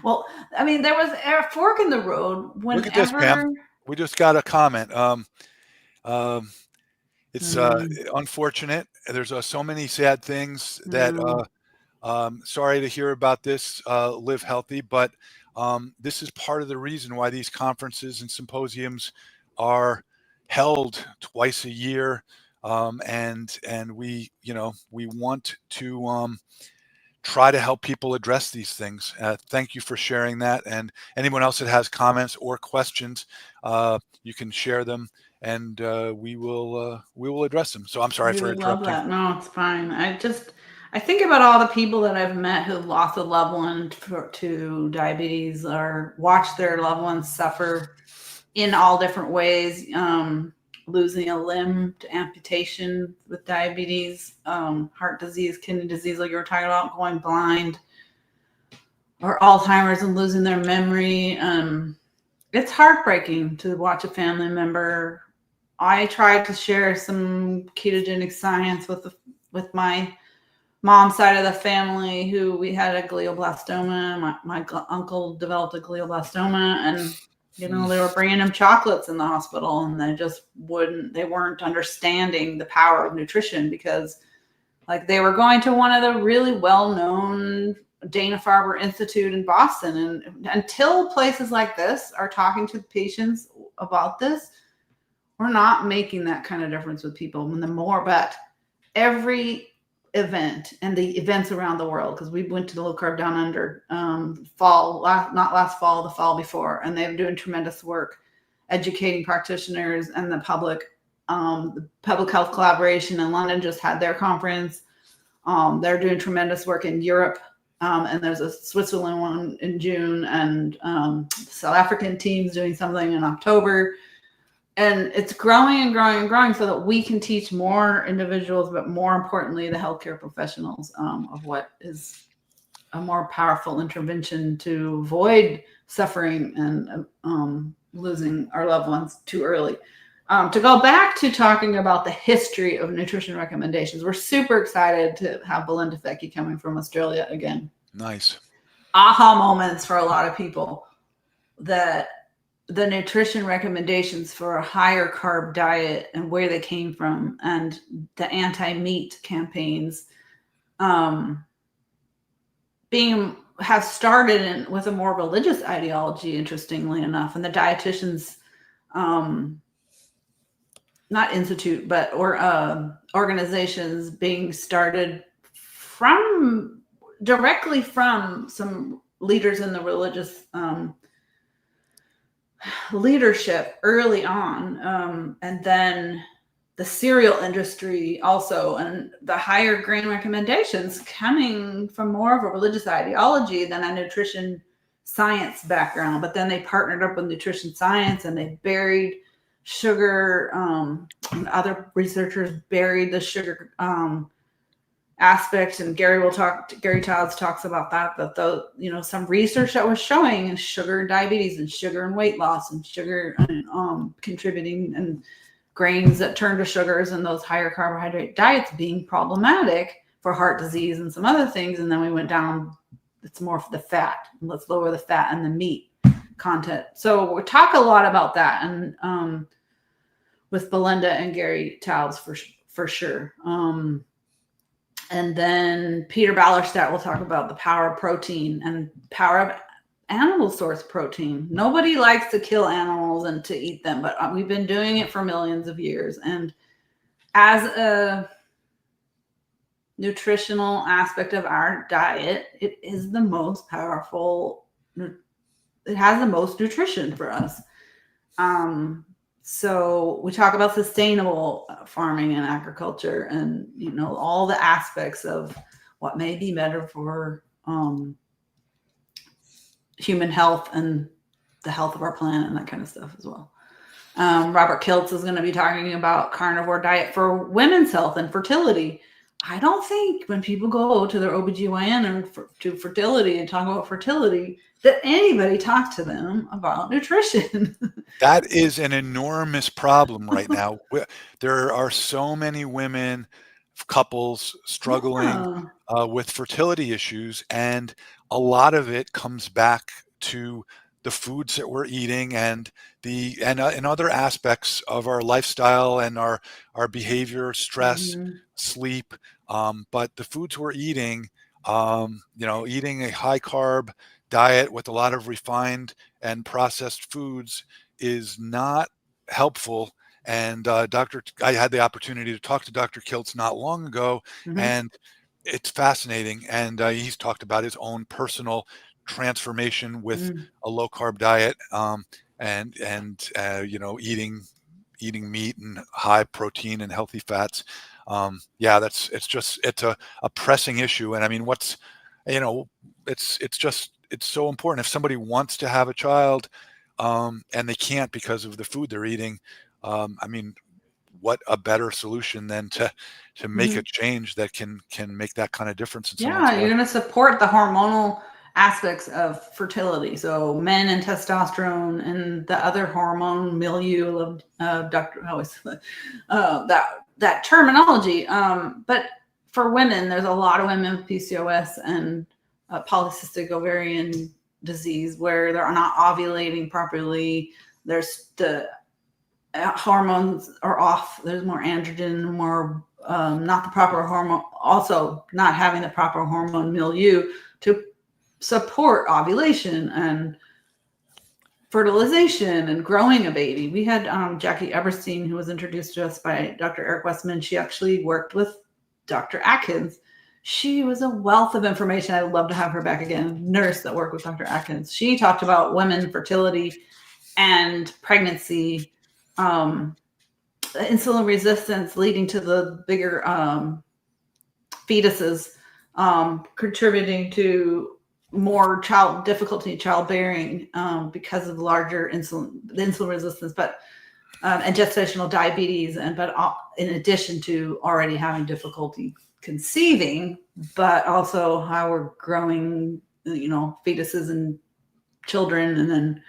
Well, I mean, there was a fork in the road look at this, Pam. whenever. We just got a comment. Um, it's Mm, unfortunate. There's so many sad things that, no. sorry to hear about this, live healthy, but this is part of the reason why these conferences and symposiums are held twice a year. And we, we want to try to help people address these things. Thank you for sharing that. And anyone else that has comments or questions, you can share them, and we will address them. So I'm sorry We for would love interrupting. that. No, it's fine. I think about all the people that I've met who've lost a loved one to diabetes or watched their loved ones suffer in all different ways. Losing a limb to amputation with diabetes, heart disease, kidney disease, like you were talking about, going blind, or Alzheimer's and losing their memory. It's heartbreaking to watch a family member. I tried to share some ketogenic science with my mom's side of the family, who we had a glioblastoma. My uncle developed a glioblastoma, and they were bringing him chocolates in the hospital, and they weren't understanding the power of nutrition, because like they were going to one of the really well-known Dana-Farber Institute in Boston. And until places like this are talking to patients about this, we're not making that kind of difference with people. And the more, but every event and the events around the world, because we went to the Low Carb Down Under not last fall, the fall before, and they're doing tremendous work educating practitioners and the public. The Public Health Collaboration in London just had their conference. They're doing tremendous work in Europe, and there's a Switzerland one in June, and South African team's doing something in October. And it's growing and growing and growing, so that we can teach more individuals, but more importantly, the healthcare professionals, of what is a more powerful intervention to avoid suffering and losing our loved ones too early. To go back to talking about the history of nutrition recommendations, we're super excited to have Belinda Fecky coming from Australia again. Nice. Aha moments for a lot of people, that the nutrition recommendations for a higher carb diet and where they came from, and the anti-meat campaigns have started with a more religious ideology, interestingly enough, and the dietitians not institute, but organizations being started directly from some leaders in the religious leadership early on, and then the cereal industry also, and the higher grain recommendations coming from more of a religious ideology than a nutrition science background. But then they partnered up with nutrition science, and they buried sugar, and other researchers buried the sugar aspect. And Gary Taubes talks about that some research that was showing sugar and diabetes, and sugar and weight loss, and sugar and contributing, and grains that turn to sugars, and those higher carbohydrate diets being problematic for heart disease and some other things. And then we went down, it's more for the fat, and let's lower the fat and the meat content. So we'll talk a lot about that, and with Belinda and Gary Taubes for sure. And then Peter Ballerstadt will talk about the power of protein and power of animal source protein. Nobody likes to kill animals and to eat them, but we've been doing it for millions of years. And as a nutritional aspect of our diet, it is the most powerful. It has the most nutrition for us. So we talk about sustainable farming and agriculture, and all the aspects of what may be better for human health and the health of our planet and that kind of stuff as well. Robert Kiltz is going to be talking about carnivore diet for women's health and fertility. I don't think when people go to their OBGYN or to fertility and talk about fertility that anybody talks to them about nutrition. That is an enormous problem right now. There are so many women, couples struggling with fertility issues, and a lot of it comes back to the foods that we're eating and and other aspects of our lifestyle and our behavior, stress, sleep. But the foods we're eating, eating a high carb diet with a lot of refined and processed foods is not helpful. And I had the opportunity to talk to Dr. Kiltz not long ago, and it's fascinating. And he's talked about his own personal transformation with a low carb diet, and eating meat and high protein and healthy fats. It's a pressing issue. And I mean, it's so important. If somebody wants to have a child, and they can't because of the food they're eating, I mean, what a better solution than to make a change that can make that kind of difference in someone's life. You're going to support the hormonal aspects of fertility. So men and testosterone and the other hormone milieu of that terminology. But for women, there's a lot of women with PCOS and polycystic ovarian disease where they're not ovulating properly. There's the hormones are off. There's more androgen, more not the proper hormone, also not having the proper hormone milieu to support ovulation and fertilization and growing a baby. We had Jackie Eberstein, who was introduced to us by Dr. Eric Westman. She actually worked with Dr. Atkins. She was a wealth of information. I'd love to have her back again. Nurse that worked with Dr. Atkins. She talked about women fertility and pregnancy, insulin resistance leading to the bigger fetuses, contributing to more difficulty childbearing because of larger insulin resistance, but and gestational diabetes, but in addition to already having difficulty conceiving, but also how we're growing, fetuses and children. And then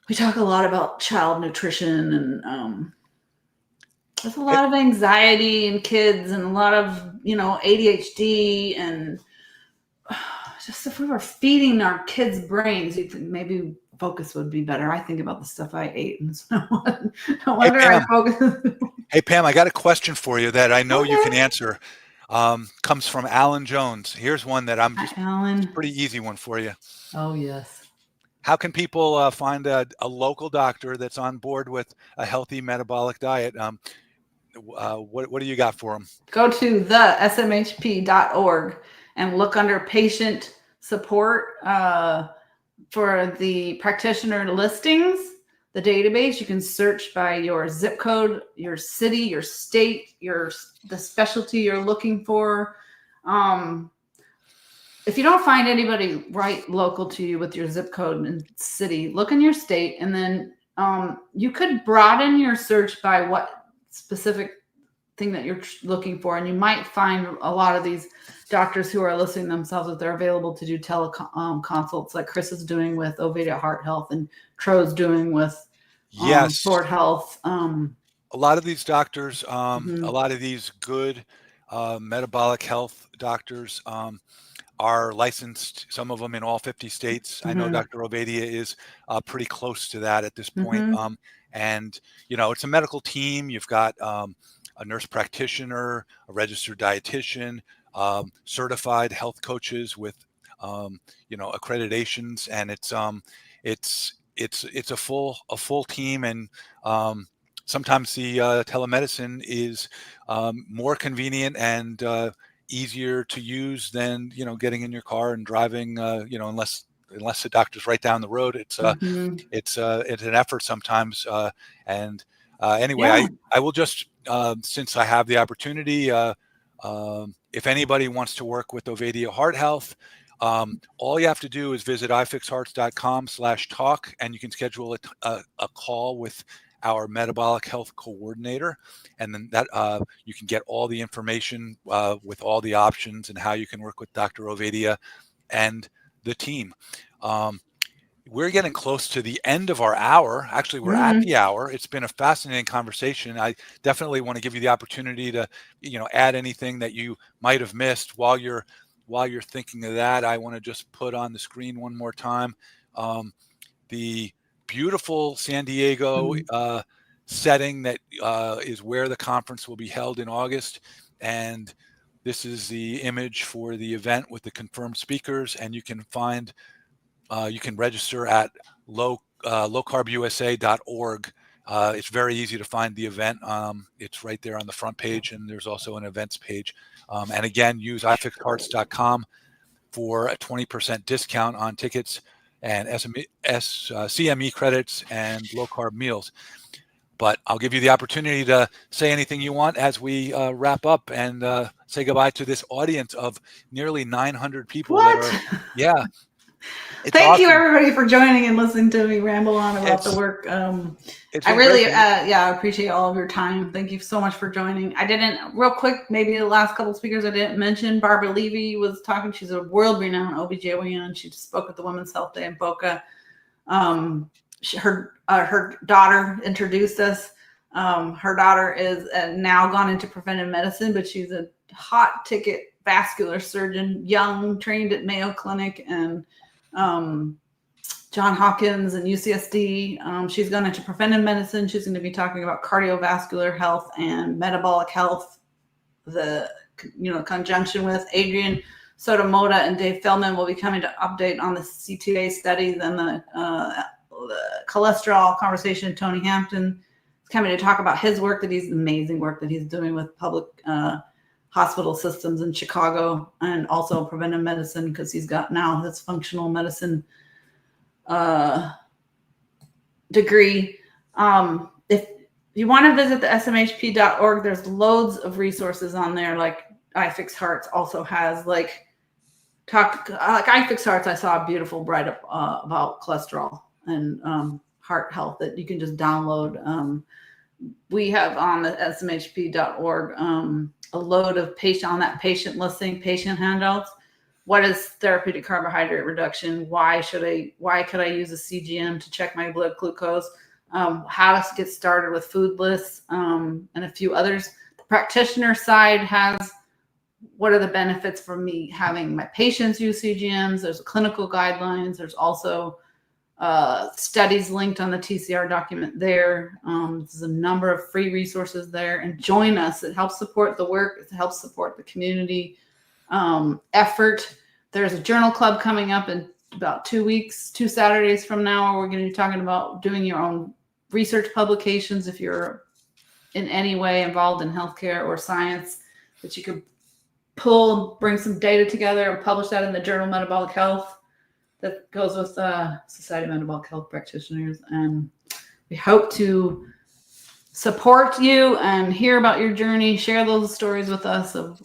we talk a lot about child nutrition, and there's a lot of anxiety in kids and a lot of, ADHD, and just if we were feeding our kids' brains, you think maybe focus would be better. I think about the stuff I ate, and so no wonder I focus. Hey, Pam, I got a question for you that I know you can answer. Comes from Alan Jones. Here's one that it's a pretty easy one for you. Oh, yes. How can people find a local doctor that's on board with a healthy metabolic diet? What do you got for them? Go to the smhp.org and look under patient support for the practitioner listings, the database. You can search by your zip code, your city, your state, the specialty you're looking for. If you don't find anybody right local to you with your zip code and city, look in your state, and then you could broaden your search by what specific thing that you're looking for. And you might find a lot of these doctors who are listing themselves if they're available to do teleconsults, like Chris is doing with Ovadia Heart Health and Tro's doing with Ford Health. A lot of these doctors, a lot of these good metabolic health doctors are licensed, some of them in all 50 states. I know Dr. Ovadia is pretty close to that at this point. And, it's a medical team. You've got a nurse practitioner, a registered dietitian, certified health coaches with, accreditations, and it's a full team. And sometimes the telemedicine is more convenient and easier to use than, getting in your car and driving, unless the doctor's right down the road. It's an effort sometimes. Anyway, Yeah. I will just, since I have the opportunity, if anybody wants to work with Ovadia Heart Health, all you have to do is visit ifixhearts.com/talk, and you can schedule a call with our metabolic health coordinator, and then that you can get all the information with all the options and how you can work with Dr. Ovadia and the team. We're getting close to the end of our hour. Actually, we're at the hour. It's been a fascinating conversation. I definitely want to give you the opportunity to, add anything that you might have missed while you're thinking of that. I want to just put on the screen one more time the beautiful San Diego setting that is where the conference will be held in August. And this is the image for the event with the confirmed speakers, and you can find you can register at LowCarbUSA.org. It's very easy to find the event. It's right there on the front page, and there's also an events page. And again, use ifixhearts.com for a 20% discount on tickets and CME credits and low-carb meals. But I'll give you the opportunity to say anything you want as we wrap up and say goodbye to this audience of nearly 900 people. Yeah. Thank you, everybody, for joining and listening to me ramble on about the work. I really, appreciate all of your time. Thank you so much for joining. I didn't, real quick, maybe the last couple of speakers I didn't mention, Barbara Levy was talking. She's a world-renowned OBGYN. She spoke at the Women's Health Day in Boca. Her daughter introduced us. Her daughter is now gone into preventive medicine, but she's a hot ticket vascular surgeon, young, trained at Mayo Clinic and John Hopkins and UCSD. She's gone into preventive medicine. She's going to be talking about cardiovascular health and metabolic health. The conjunction with Adrian Sotomoda and Dave Feldman will be coming to update on the CTA studies and the cholesterol conversation. Tony Hampton is coming to talk about his work, amazing work that he's doing with public hospital systems in Chicago, and also preventive medicine, because he's got now his functional medicine degree. If you want to visit the SMHP.org, there's loads of resources on there. Like iFix Hearts also has like iFix Hearts. I saw a beautiful write-up about cholesterol and heart health that you can just download. We have on the SMHP.org a load of patient listing, patient handouts. What is therapeutic carbohydrate reduction? Why could I use a CGM to check my blood glucose? How to get started with food lists, and a few others. The practitioner side has what are the benefits for me having my patients use CGMs. There's clinical guidelines. There's also studies linked on the TCR document there. There's a number of free resources there, and join us. It helps support the work. It helps support the community effort. There's a journal club coming up in about 2 weeks, 2 Saturdays from now. We're going to be talking about doing your own research publications if you're in any way involved in healthcare or science, that you could pull, bring some data together and publish that in the journal Metabolic Health. That goes with Society of Metabolic Health Practitioners. And we hope to support you and hear about your journey. Share those stories with us of,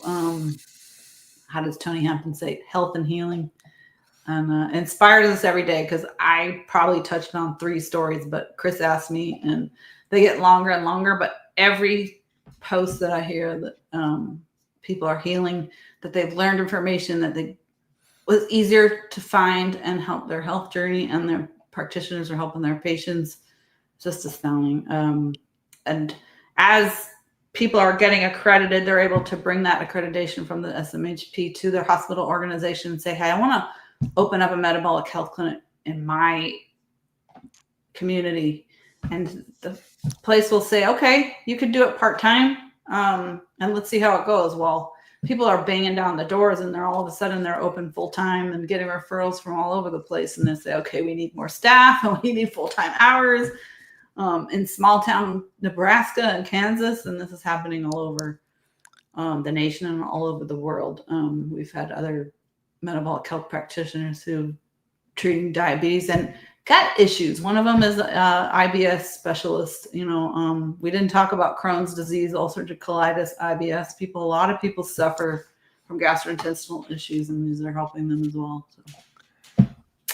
how does Tony Hampton say, health and healing. And inspires us every day, because I probably touched on 3 stories, but Chris asked me, and they get longer and longer. But every post that I hear that people are healing, that they've learned information that they was easier to find and help their health journey, and their practitioners are helping their patients. Just astounding. And as people are getting accredited, they're able to bring that accreditation from the SMHP to their hospital organization and say, hey, I want to open up a metabolic health clinic in my community. And the place will say, okay, you could do it part-time, and let's see how it goes. Well, people are banging down the doors, and they're all of a sudden they're open full-time and getting referrals from all over the place. And they say, okay, we need more staff and we need full-time hours. in small town Nebraska and Kansas, and this is happening all over the nation and all over the world. We've had other metabolic health practitioners who treating diabetes and gut issues. One of them is IBS specialist. We didn't talk about Crohn's disease, ulcerative colitis, IBS. A lot of people suffer from gastrointestinal issues, and these are helping them as well. So.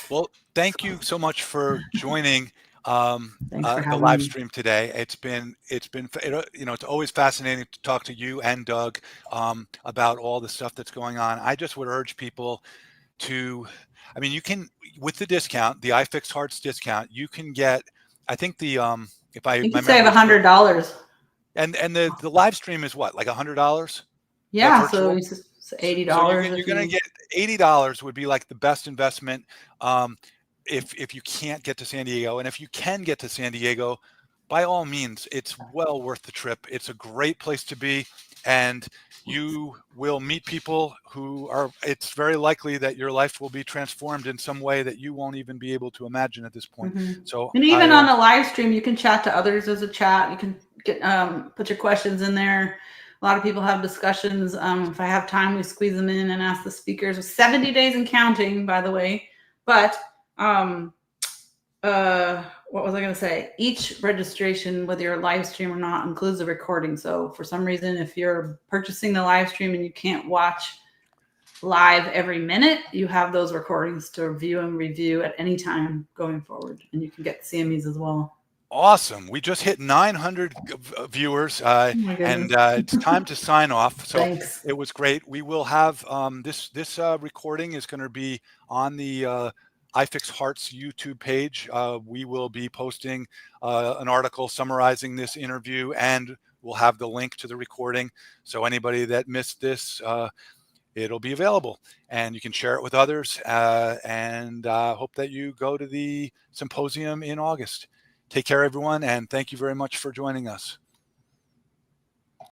Well, thank you so much for joining the live stream today. It's always fascinating to talk to you and Doug about all the stuff that's going on. I just would urge people to, you can, with the discount, the iFix Hearts discount, you can get, I think you can save $100. And the live stream is what, like $100? Yeah, so it's $80. So you're going to get $80 would be like the best investment if you can't get to San Diego. And if you can get to San Diego, by all means, it's well worth the trip. It's a great place to be. And you will meet people it's very likely that your life will be transformed in some way that you won't even be able to imagine at this point. Mm-hmm. So, and even on a live stream, you can chat to others as a chat. You can get put your questions in there. A lot of people have discussions. If I have time, we squeeze them in and ask the speakers. 70 days and counting, by the way. But what was I going to say? Each registration, whether you're a live stream or not, includes a recording. So for some reason, if you're purchasing the live stream and you can't watch live every minute, you have those recordings to view and review at any time going forward. And you can get CMEs as well. Awesome. We just hit 900 viewers and it's time to sign off. So Thanks. It was great. We will have this recording is going to be on the iFix Hearts YouTube page. We will be posting an article summarizing this interview, and we'll have the link to the recording. So anybody that missed this, it'll be available, and you can share it with others. And hope that you go to the symposium in August. Take care, everyone, and thank you very much for joining us.